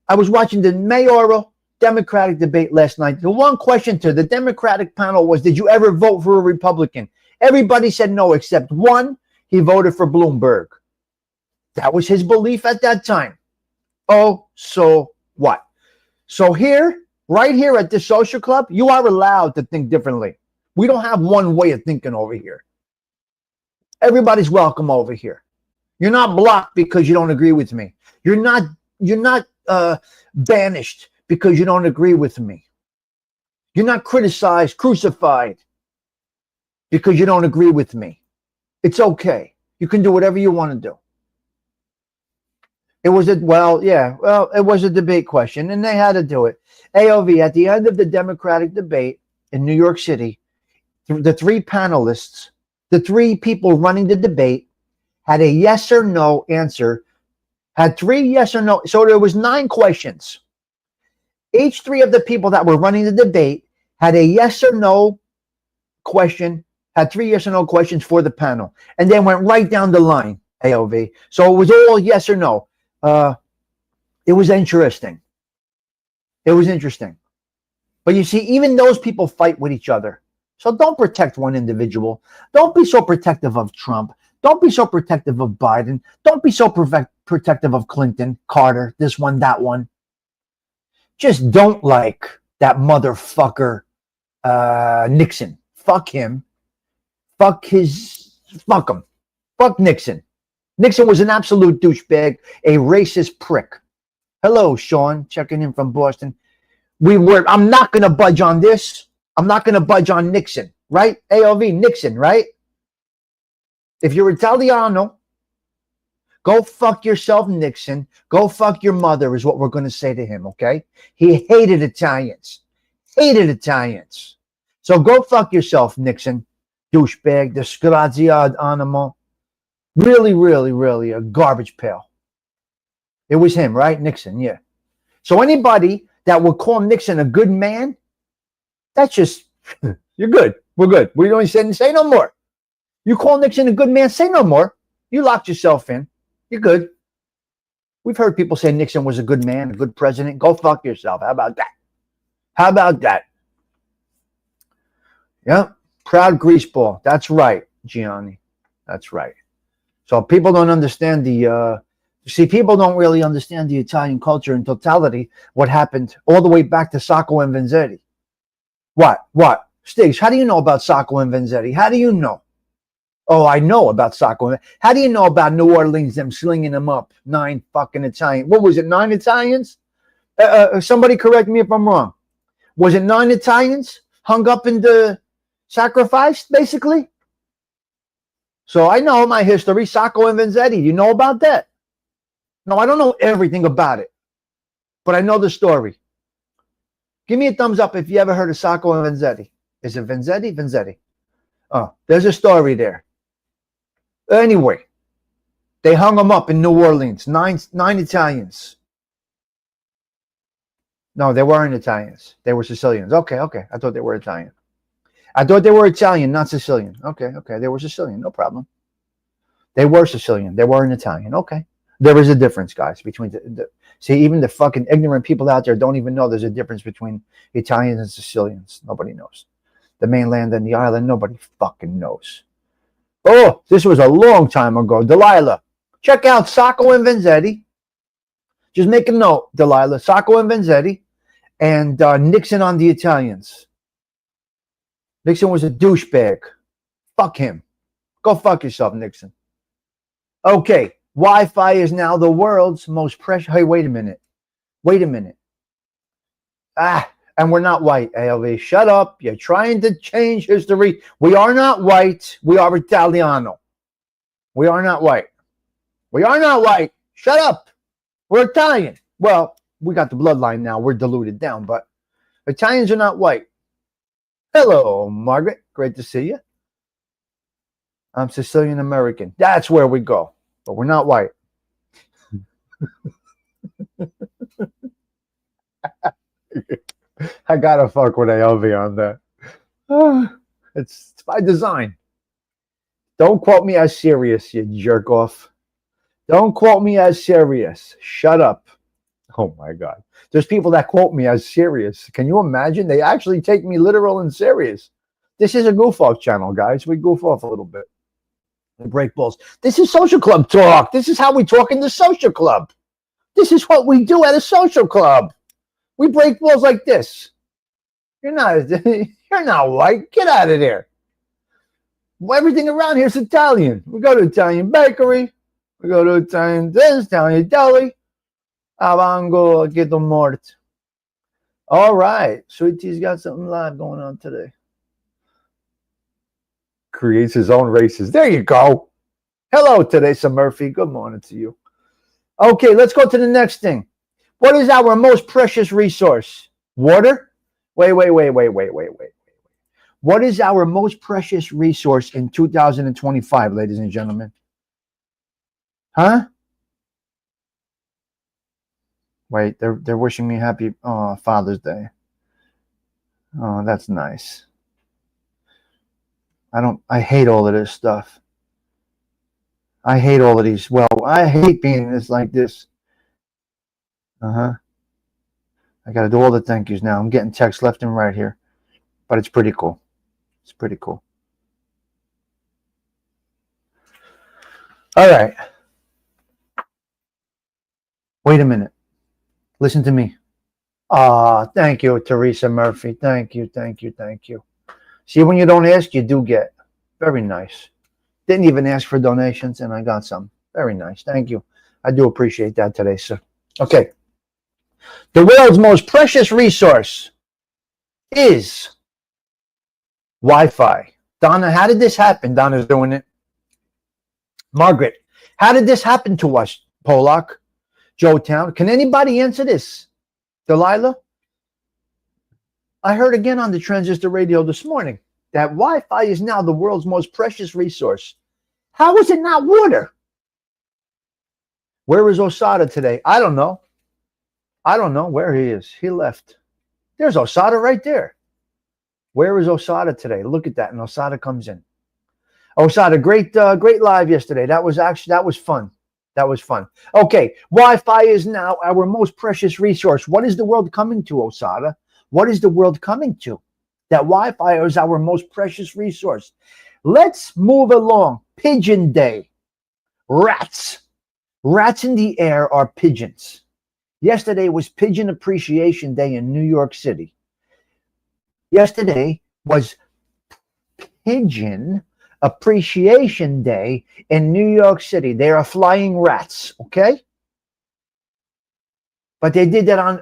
I was watching the mayoral Democratic debate last night. The one question to the Democratic panel was, did you ever vote for a Republican? Everybody said no except one. He voted for Bloomberg. That was his belief at that time. Oh, so what? So here, right here at this social club, you are allowed to think differently. We don't have one way of thinking over here. Everybody's welcome over here. You're not blocked because you don't agree with me. You're not banished because you don't agree with me. You're not criticized, crucified because you don't agree with me. It's okay. You can do whatever you want to do. It was it was a debate question, and they had to do it. AOV, at the end of the Democratic debate in New York City, the three panelists, the three people running the debate, had a yes or no answer, had 3 yes or no. So there was 9 questions. Each 3 of the people that were running the debate had a yes or no question, had 3 yes or no questions for the panel, and then went right down the line, AOV. So it was all yes or no. It was interesting. It was interesting. But you see, even those people fight with each other. So don't protect one individual. Don't be so protective of Trump. Don't be so protective of Biden. Don't be so protective of Clinton, Carter, this one, that one. Just don't like that motherfucker Nixon. Fuck him. Fuck him. Fuck Nixon. Nixon was an absolute douchebag, a racist prick. Hello, Sean, checking in from Boston. I'm not going to budge on this. I'm not going to budge on Nixon, right? AOV, Nixon, right? If you're Italiano, go fuck yourself, Nixon. Go fuck your mother is what we're going to say to him, okay? He hated Italians. Hated Italians. So go fuck yourself, Nixon. Douchebag, disgraziato animo. Really, really, really a garbage pail. It was him, right? Nixon, yeah. So anybody that would call Nixon a good man, that's just, you're good. We're good. We don't say no more. You call Nixon a good man, say no more. You locked yourself in. You're good. We've heard people say Nixon was a good man, a good president. Go fuck yourself. How about that? How about that? Yeah. Proud greaseball. That's right, Gianni. That's right. So people don't understand people don't really understand the Italian culture in totality, what happened all the way back to Sacco and Vanzetti. What? Stigs, how do you know about Sacco and Vanzetti? How do you know? Oh, I know about Sacco. How do you know about New Orleans, them slinging them up? 9 fucking Italians. What was it, 9 Italians? Somebody correct me if I'm wrong. Was it 9 Italians hung up in the sacrifice, basically? So I know my history, Sacco and Vanzetti. You know about that? No, I don't know everything about it, but I know the story. Give me a thumbs up if you ever heard of Sacco and Vanzetti. Is it Vanzetti? Vanzetti. Oh, there's a story there. Anyway, they hung them up in New Orleans. 9 Italians. No, they weren't Italians. They were Sicilians. Okay. I thought they were Italian. I thought they were Italian, not Sicilian. Okay. They were Sicilian. No problem. They were Sicilian. They weren't Italian. Okay. There is a difference, guys, between see, even the fucking ignorant people out there don't even know there's a difference between Italians and Sicilians. Nobody knows. The mainland and the island, nobody fucking knows. Oh, this was a long time ago. Delilah, check out Sacco and Vanzetti. Just make a note, Delilah. Sacco and Vanzetti and Nixon on the Italians. Nixon was a douchebag. Fuck him. Go fuck yourself, Nixon. Okay. Wi-Fi is now the world's most precious. Hey, wait a minute. And we're not white, ALV. Shut up. You're trying to change history. We are not white. We are Italiano. We are not white. We are not white. Shut up. We're Italian. Well, we got the bloodline now. We're diluted down, but Italians are not white. Hello, Margaret. Great to see you. I'm Sicilian American. That's where we go. But we're not white. I gotta fuck with ALV on that. It's by design. Don't quote me as serious, you jerk off. Don't quote me as serious. Shut up. Oh my God. There's people that quote me as serious. Can you imagine? They actually take me literal and serious. This is a goof off channel, guys. We goof off a little bit. We break balls. This is social club talk. This is how we talk in the social club. This is what we do at a social club. We break balls like this. You're not white. Get out of there. Everything around here is Italian. We go to Italian bakery. We go to Italian this, Italian deli. Avango, get the mort. All right. Sweet Tea's got something live going on today. Creates his own races. There you go. Hello, Teresa Murphy. Good morning to you. Okay, let's go to the next thing. What is our most precious resource? Water? Wait. What is our most precious resource in 2025, ladies and gentlemen? Huh? Wait, they're wishing me happy Father's Day. Oh, that's nice. I hate all of this stuff. I hate all of these. Well, I hate being this like this. I got to do all the thank yous now. I'm getting texts left and right here. But it's pretty cool. It's pretty cool. All right. Wait a minute. Listen to me. Thank you, Teresa Murphy. Thank you. See, when you don't ask, you do get. Very nice. Didn't even ask for donations, and I got some. Very nice. Thank you. I do appreciate that today, sir. Okay. The world's most precious resource is Wi-Fi. Donna, how did this happen? Donna's doing it. Margaret, how did this happen to us? Polak, Joe Town. Can anybody answer this? Delilah? I heard again on the transistor radio this morning that Wi-Fi is now the world's most precious resource. How is it not water? Where is Osada today? I don't know. I don't know where he is. He left. There's Osada right there. Where is Osada today? Look at that. And Osada comes in. Osada, great live yesterday. That was fun. That was fun. Okay. Wi-Fi is now our most precious resource. What is the world coming to, Osada? What is the world coming to? That Wi-Fi is our most precious resource. Let's move along. Pigeon Day. Rats. Rats in the air are pigeons. Yesterday was Pigeon Appreciation Day in New York City. Yesterday was Pigeon Appreciation Day in New York City. They are flying rats, okay? But they did that on,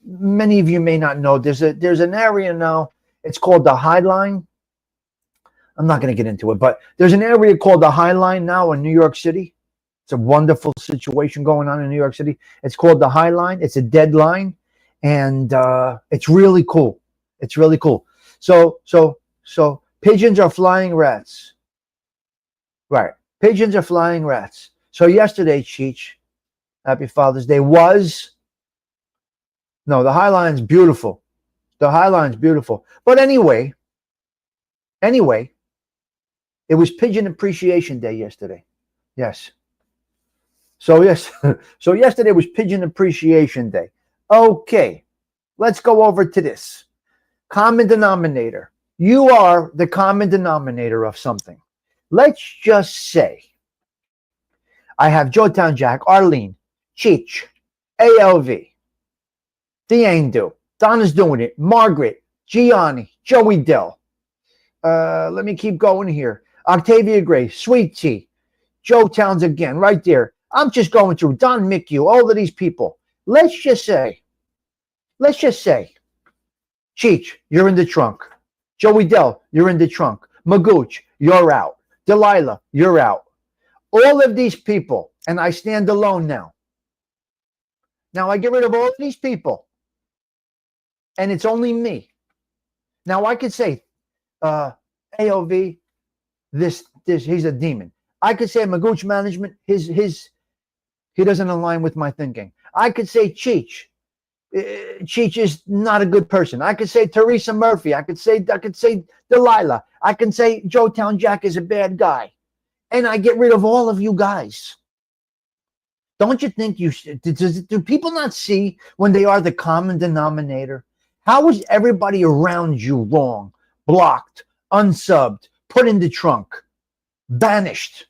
many of you may not know, there's an area now, it's called the High Line. I'm not going to get into it, but there's an area called the High Line now in New York City. It's a wonderful situation going on in New York City. It's called the High Line. It's a dead line, and it's really cool. It's really cool. So pigeons are flying rats. Right. Pigeons are flying rats. So yesterday, Cheech, happy Father's Day, the High Line's beautiful. The High Line's beautiful. But anyway, it was Pigeon Appreciation Day yesterday. Yes. So yesterday was Pigeon Appreciation Day. Okay, let's go over to this. Common denominator. You are the common denominator of something. Let's just say I have Joetown Jack, Arlene, Cheech, ALV, Deandu, Donna's doing it, Margaret, Gianni, Joey Dell. Let me keep going here. Octavia Gray, Sweet Tea, Joe Towns again, right there. I'm just going through Don McHugh, all of these people. Let's just say, Cheech, you're in the trunk. Joey Dell, you're in the trunk. Magooch, you're out. Delilah, you're out. All of these people, And I stand alone now. Now I get rid of all of these people. And it's only me. Now I could say, AOV, this, he's a demon. I could say Magooch Management, he doesn't align with my thinking. I could say Cheech. Cheech is not a good person. I could say Teresa Murphy. I could say Delilah. I can say Joe Town Jack is a bad guy. And I get rid of all of you guys. Don't you think you should? Do people not see when they are the common denominator? How is everybody around you wrong, blocked, unsubbed, put in the trunk, banished?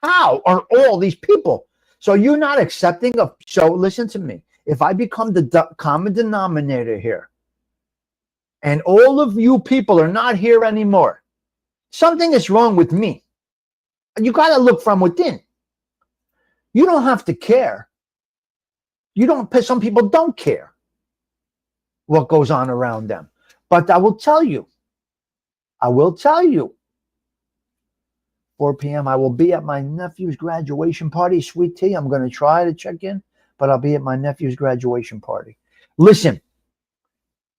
How are all these people? So you're not accepting of, so listen to me. If I become the common denominator here, and all of you people are not here anymore, something is wrong with me. You got to look from within. You don't have to care. You don't. Some people don't care what goes on around them. But I will tell you, 4 p.m. I will be at my nephew's graduation party. Sweet tea. I'm going to try to check in, but I'll be at my nephew's graduation party. Listen,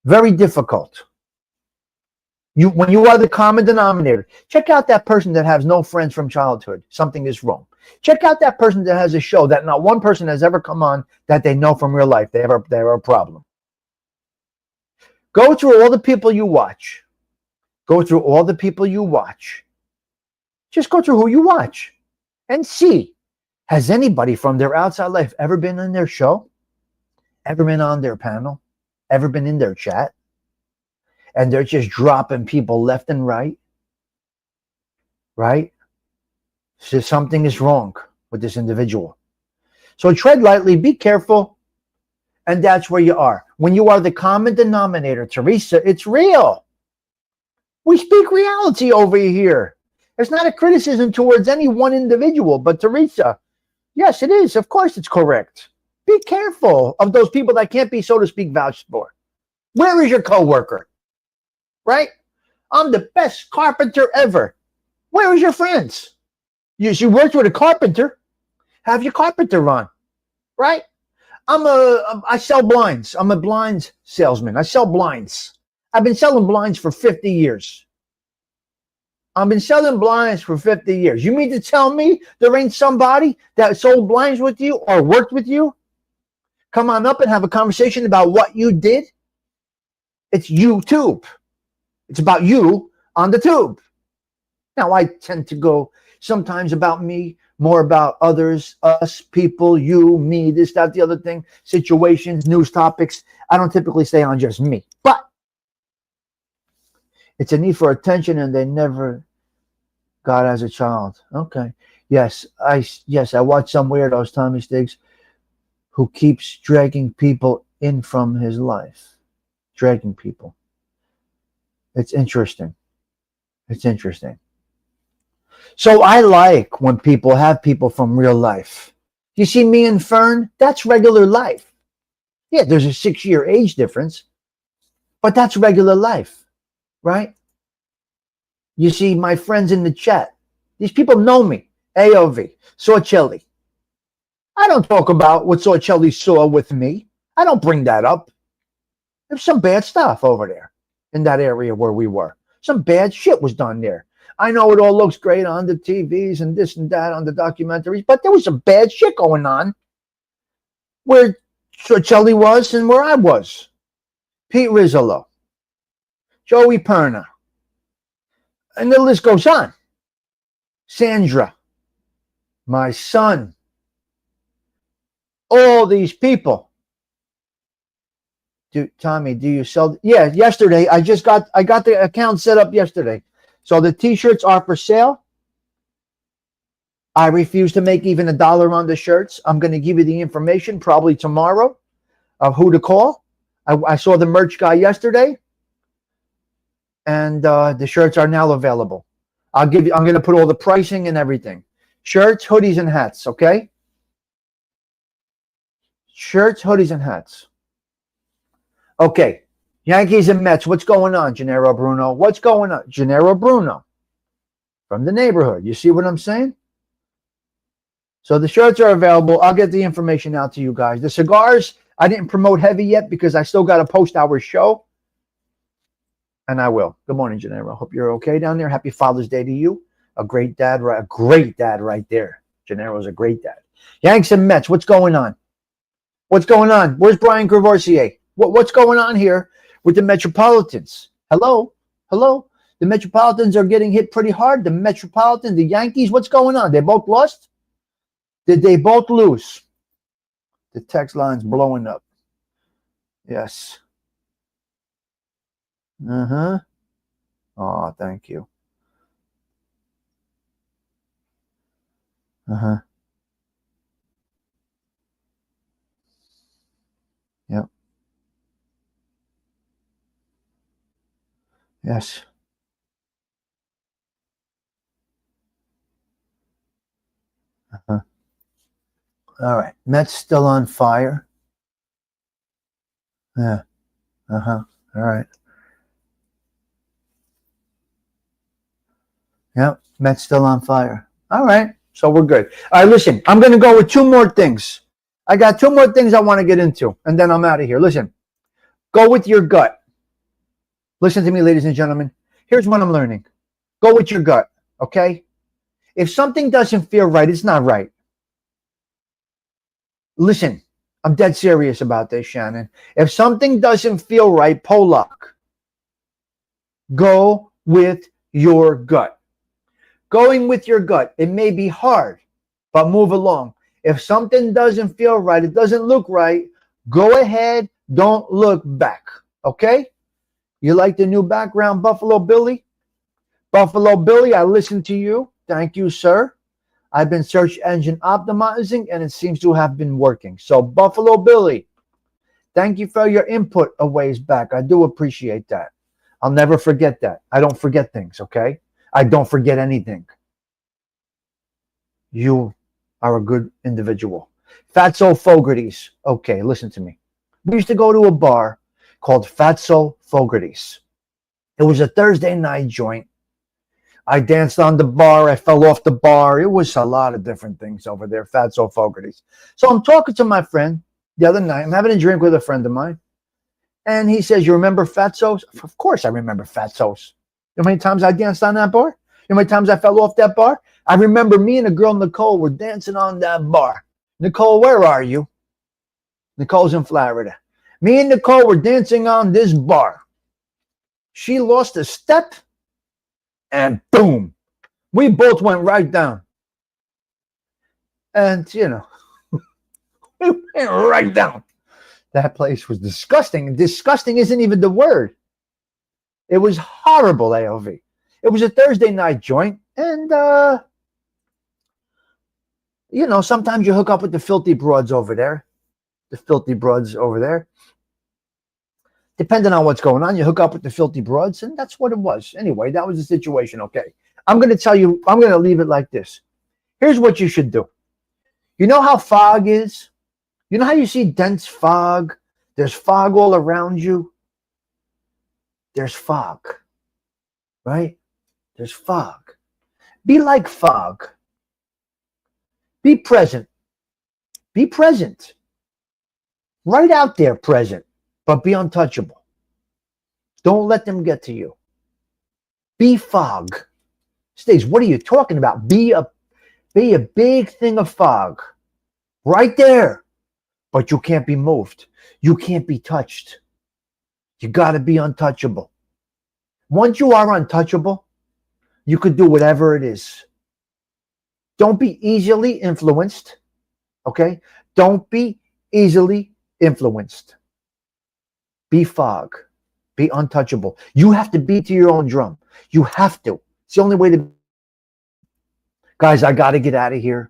very difficult. When you are the common denominator, check out that person that has no friends from childhood. Something is wrong. Check out that person that has a show that not one person has ever come on that they know from real life. They have a problem. Go through all the people you watch. Go through all the people you watch. Just go through who you watch and see. Has anybody from their outside life ever been in their show? Ever been on their panel? Ever been in their chat? And they're just dropping people left and right? Right? So something is wrong with this individual. So tread lightly, be careful, and that's where you are. When you are the common denominator, Teresa, it's real. We speak reality over here. It's not a criticism towards any one individual, but Teresa, yes, it is. Of course it's correct. Be careful of those people that can't be, so to speak, vouched for. Where is your coworker? Right? I'm the best carpenter ever. Where is your friends? You worked with a carpenter. Have your carpenter on, right? I sell blinds. I'm a blinds salesman. I sell blinds. I've been selling blinds for 50 years. I've been selling blinds for 50 years. You mean to tell me there ain't somebody that sold blinds with you or worked with you? Come on up and have a conversation about what you did. It's YouTube. It's about you on the tube. Now, I tend to go sometimes about me, more about others, us, people, you, me, this, that, the other thing, situations, news topics. I don't typically stay on just me, but it's a need for attention, and they never got as a child. Okay. Yes, I watch some weirdos, Tommy Stigs, who keeps dragging people in from his life. Dragging people. It's interesting. It's interesting. So I like when people have people from real life. You see me and Fern? That's regular life. Yeah, there's a 6-year age difference, but that's regular life, right? You see my friends in the chat. These people know me. AOV, Sorcelli. I don't talk about what Sorcelli saw with me. I don't bring that up. There's some bad stuff over there in that area where we were. Some bad shit was done there. I know it all looks great on the TVs and this and that on the documentaries, but there was some bad shit going on where Sorcelli was and where I was. Pete Rizzolo, Joey Perna, and the list goes on. Sandra, my son, all these people. Tommy, do you sell? Yeah, yesterday I got the account set up yesterday. So the t-shirts are for sale. I refuse to make even $1 on the shirts. I'm going to give you the information probably tomorrow of who to call. I saw the merch guy yesterday, and the shirts are now available. I'm going to put all the pricing and everything. Shirts, hoodies, and hats. Okay. Shirts, hoodies, and hats. Okay. Yankees and Mets, what's going on, Gennaro Bruno? What's going on? Gennaro Bruno from the neighborhood. You see what I'm saying? So the shirts are available. I'll get the information out to you guys. The cigars, I didn't promote heavy yet because I still got a post-hour show. And I will. Good morning, Gennaro. Hope you're okay down there. Happy Father's Day to you. A great dad right there. Gennaro's a great dad. Yanks and Mets, what's going on? What's going on? Where's Brian Gravorcier? What's going on here with the Metropolitans? Hello? Hello? The Metropolitans are getting hit pretty hard. The Metropolitans, the Yankees, what's going on? They both lost? Did they both lose? The text line's blowing up. Yes. Uh-huh. Oh, thank you. Uh-huh. Yep. Yes. Uh-huh. All right. Mets still on fire. Yeah. Uh-huh. All right. Yep. Mets still on fire. All right. So we're good. All right, listen. I'm going to go with two more things. I got two more things I want to get into, and then I'm out of here. Listen. Go with your gut. Listen to me, ladies and gentlemen. Here's what I'm learning. Go with your gut, okay? If something doesn't feel right, it's not right. Listen, I'm dead serious about this, Shannon. If something doesn't feel right, Polak, go with your gut. Going with your gut, it may be hard, but move along. If something doesn't feel right, it doesn't look right, go ahead, don't look back, okay? You like the new background, Buffalo Billy? Buffalo Billy, I listened to you. Thank you, sir. I've been search engine optimizing, and it seems to have been working. So, Buffalo Billy, thank you for your input a ways back. I do appreciate that. I'll never forget that. I don't forget things, okay? I don't forget anything. You are a good individual. Fatso Fogarty's. Okay, listen to me. We used to go to a bar called Fatso Fogarty's. It was a Thursday night joint. I danced on the bar. I fell off the bar. It was a lot of different things over there, Fatso Fogarty's. So I'm talking to my friend the other night. I'm having a drink with a friend of mine. And he says, you remember Fatso's? Of course I remember Fatso's. You know how many times I danced on that bar? You know how many times I fell off that bar? I remember me and the girl Nicole were dancing on that bar. Nicole, where are you? Nicole's in Florida. Me and Nicole were dancing on this bar. She lost a step, and boom, we both went right down. And, you know, we went right down. That place was disgusting. Disgusting isn't even the word. It was horrible, AOV. It was a Thursday night joint, and, you know, sometimes you hook up with the filthy broads over there. The filthy broads over there. Depending on what's going on, you hook up with the filthy broads, and that's what it was. Anyway, that was the situation, okay? I'm going to tell you, I'm going to leave it like this. Here's what you should do. You know how fog is? You know how you see dense fog? There's fog all around you. There's fog, right? There's fog. Be like fog. Be present. Be present. Right out there present. But be untouchable. Don't let them get to you. Be fog. Stigs, what are you talking about? Be a big thing of fog. Right there. But you can't be moved. You can't be touched. You got to be untouchable. Once you are untouchable, you could do whatever it is. Don't be easily influenced. Okay? Don't be easily influenced. Be fog. Be untouchable. You have to beat to your own drum. You have to. It's the only way to. Guys, I got to get out of here.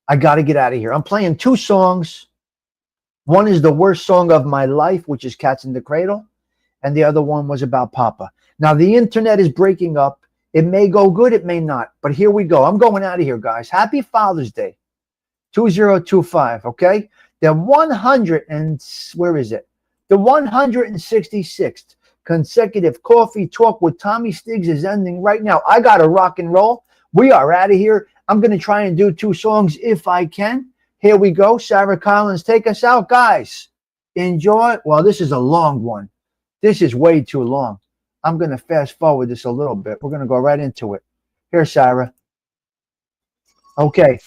I got to get out of here. I'm playing two songs. One is the worst song of my life, which is Cats in the Cradle. And the other one was about Papa. Now, the internet is breaking up. It may go good. It may not. But here we go. I'm going out of here, guys. Happy Father's Day. 2025, okay? The 100 and where is it? The 166th consecutive Coffee Talk with Tommy Stigs is ending right now. I got to rock and roll. We are out of here. I'm going to try and do 2 songs if I can. Here we go. Sarah Collins, take us out, guys. Enjoy. Well, this is a long one. This is way too long. I'm going to fast forward this a little bit. We're going to go right into it. Here, Sarah. Okay.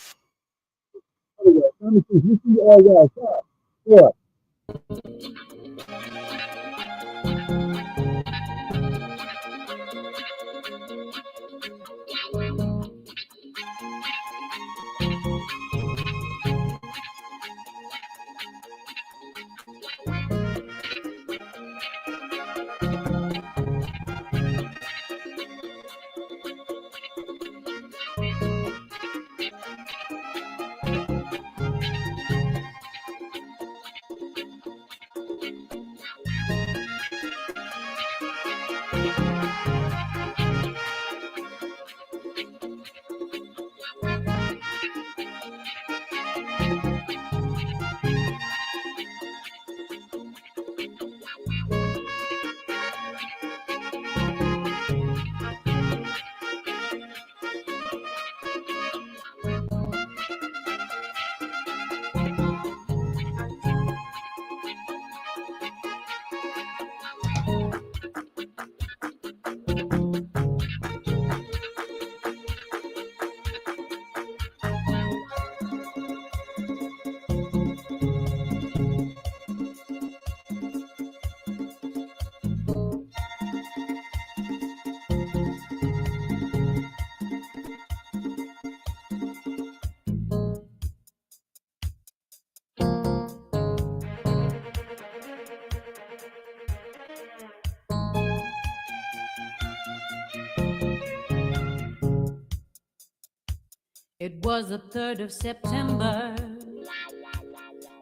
It was the 3rd of September.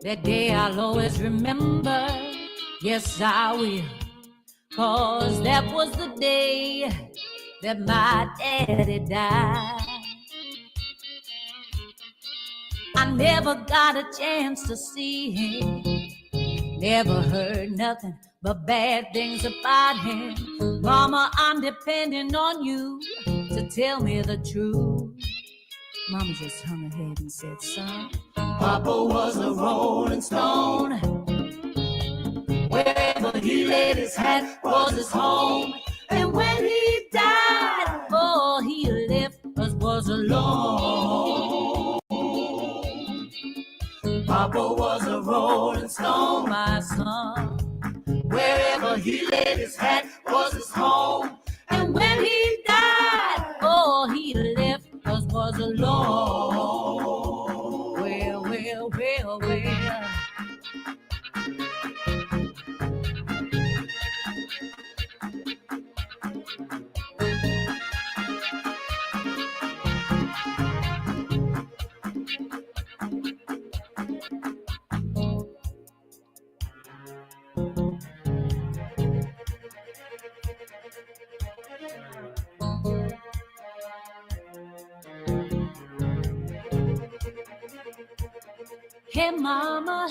That day I'll always remember. Yes, I will. 'Cause that was the day that my daddy died. I never got a chance to see him. Never heard nothing but bad things about him. Mama, I'm depending on you to tell me the truth. Mama just hung her head and said, son, Papa was a rolling stone. Wherever he laid his hat was his home. And when he died, all he left us was alone. Papa was a rolling stone, my son. Wherever he laid his hat was his home. And when he died, all he left us was alone. Well, well, well, well. Hey mama,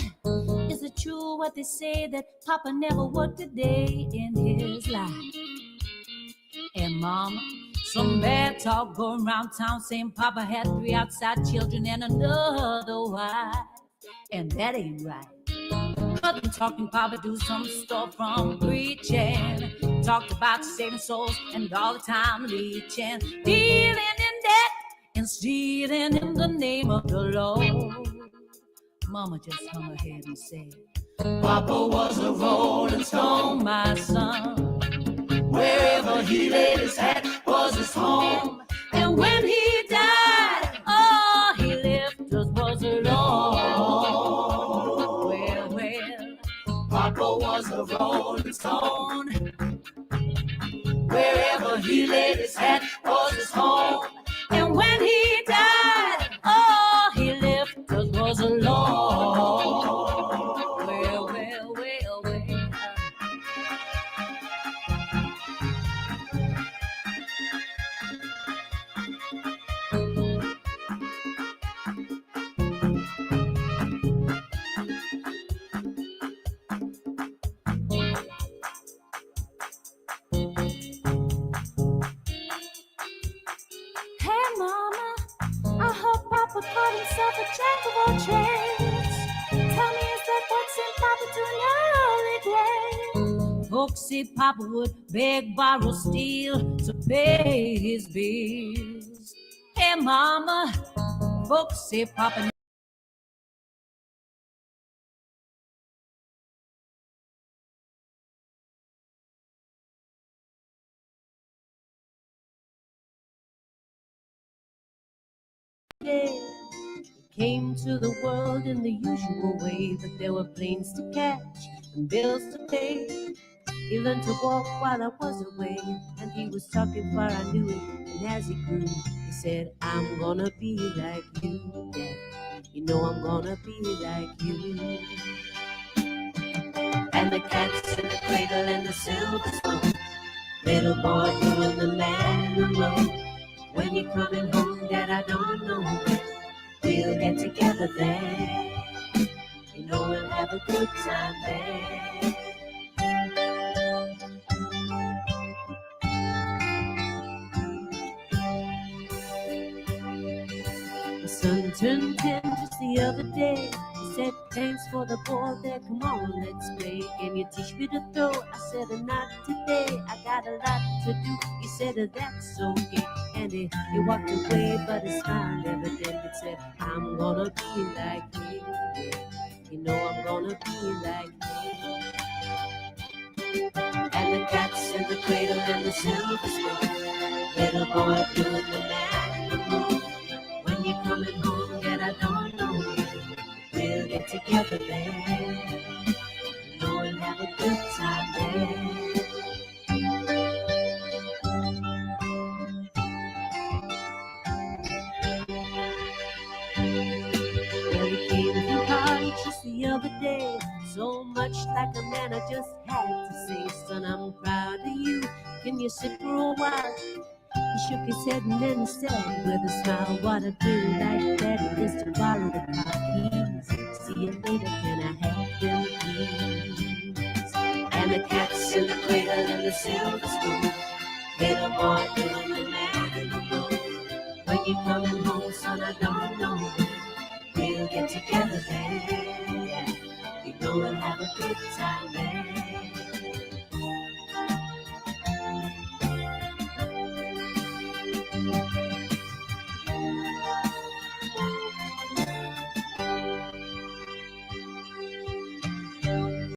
is it true what they say that Papa never worked a day in his life? And mama, some bad talk going around town saying Papa had 3 outside children and another wife. And that ain't right. Heard them talking Papa do some stuff from preaching. Talked about saving souls and all the time leeching. Dealing in debt and stealing in the name of the Lord. Mama just hung her head and said, Papa was a rolling stone, my son. Wherever he laid his hat was his home. And when he died, all he left us was alone. Well, well, Papa was a rolling stone. Wherever he laid his hat was his home. And when he died, all he left us was alone. Well, well, well, well. Folks say Papa would beg, borrow, steal to pay his bills. Hey, Mama, folks say Papa came to the world in the usual way, but there were planes to catch and bills to pay. He learned to walk while I was away, and he was talking far I knew it. And as he grew, he said, I'm gonna be like you, yeah. You know I'm gonna be like you. And the cat's in the cradle and the silver spoon. Little boy doing the man in the road. When you're coming home, Dad, I don't know. We'll get together there. You know we'll have a good time there. My son turned 10 just the other day. He said, thanks for the ball there, come on, let's play. Can you teach me to throw? I said, not today, I got a lot to do. He said, that's okay. And he walked away, but his smile evidently said, I'm gonna be like you. You know I'm gonna be like you. And the cat's in the cradle and the silver spoon. Little boy doing the man in the moon. When you're coming home, yet I don't know. We'll get together there. Go and have a good time there. Well, he came to college just the other day. So much like a man, I just had to say, son, I'm proud of you. Can you sit for a while? He shook his head and then said with a smile, what I do like that is to borrow the car keys. See you later, can I have them please? And the cat's in the cradle and the silver spoon. Little boy doing the man in the moon. When you're coming home, son, I don't know. We'll get together there. You know we'll have a good time there.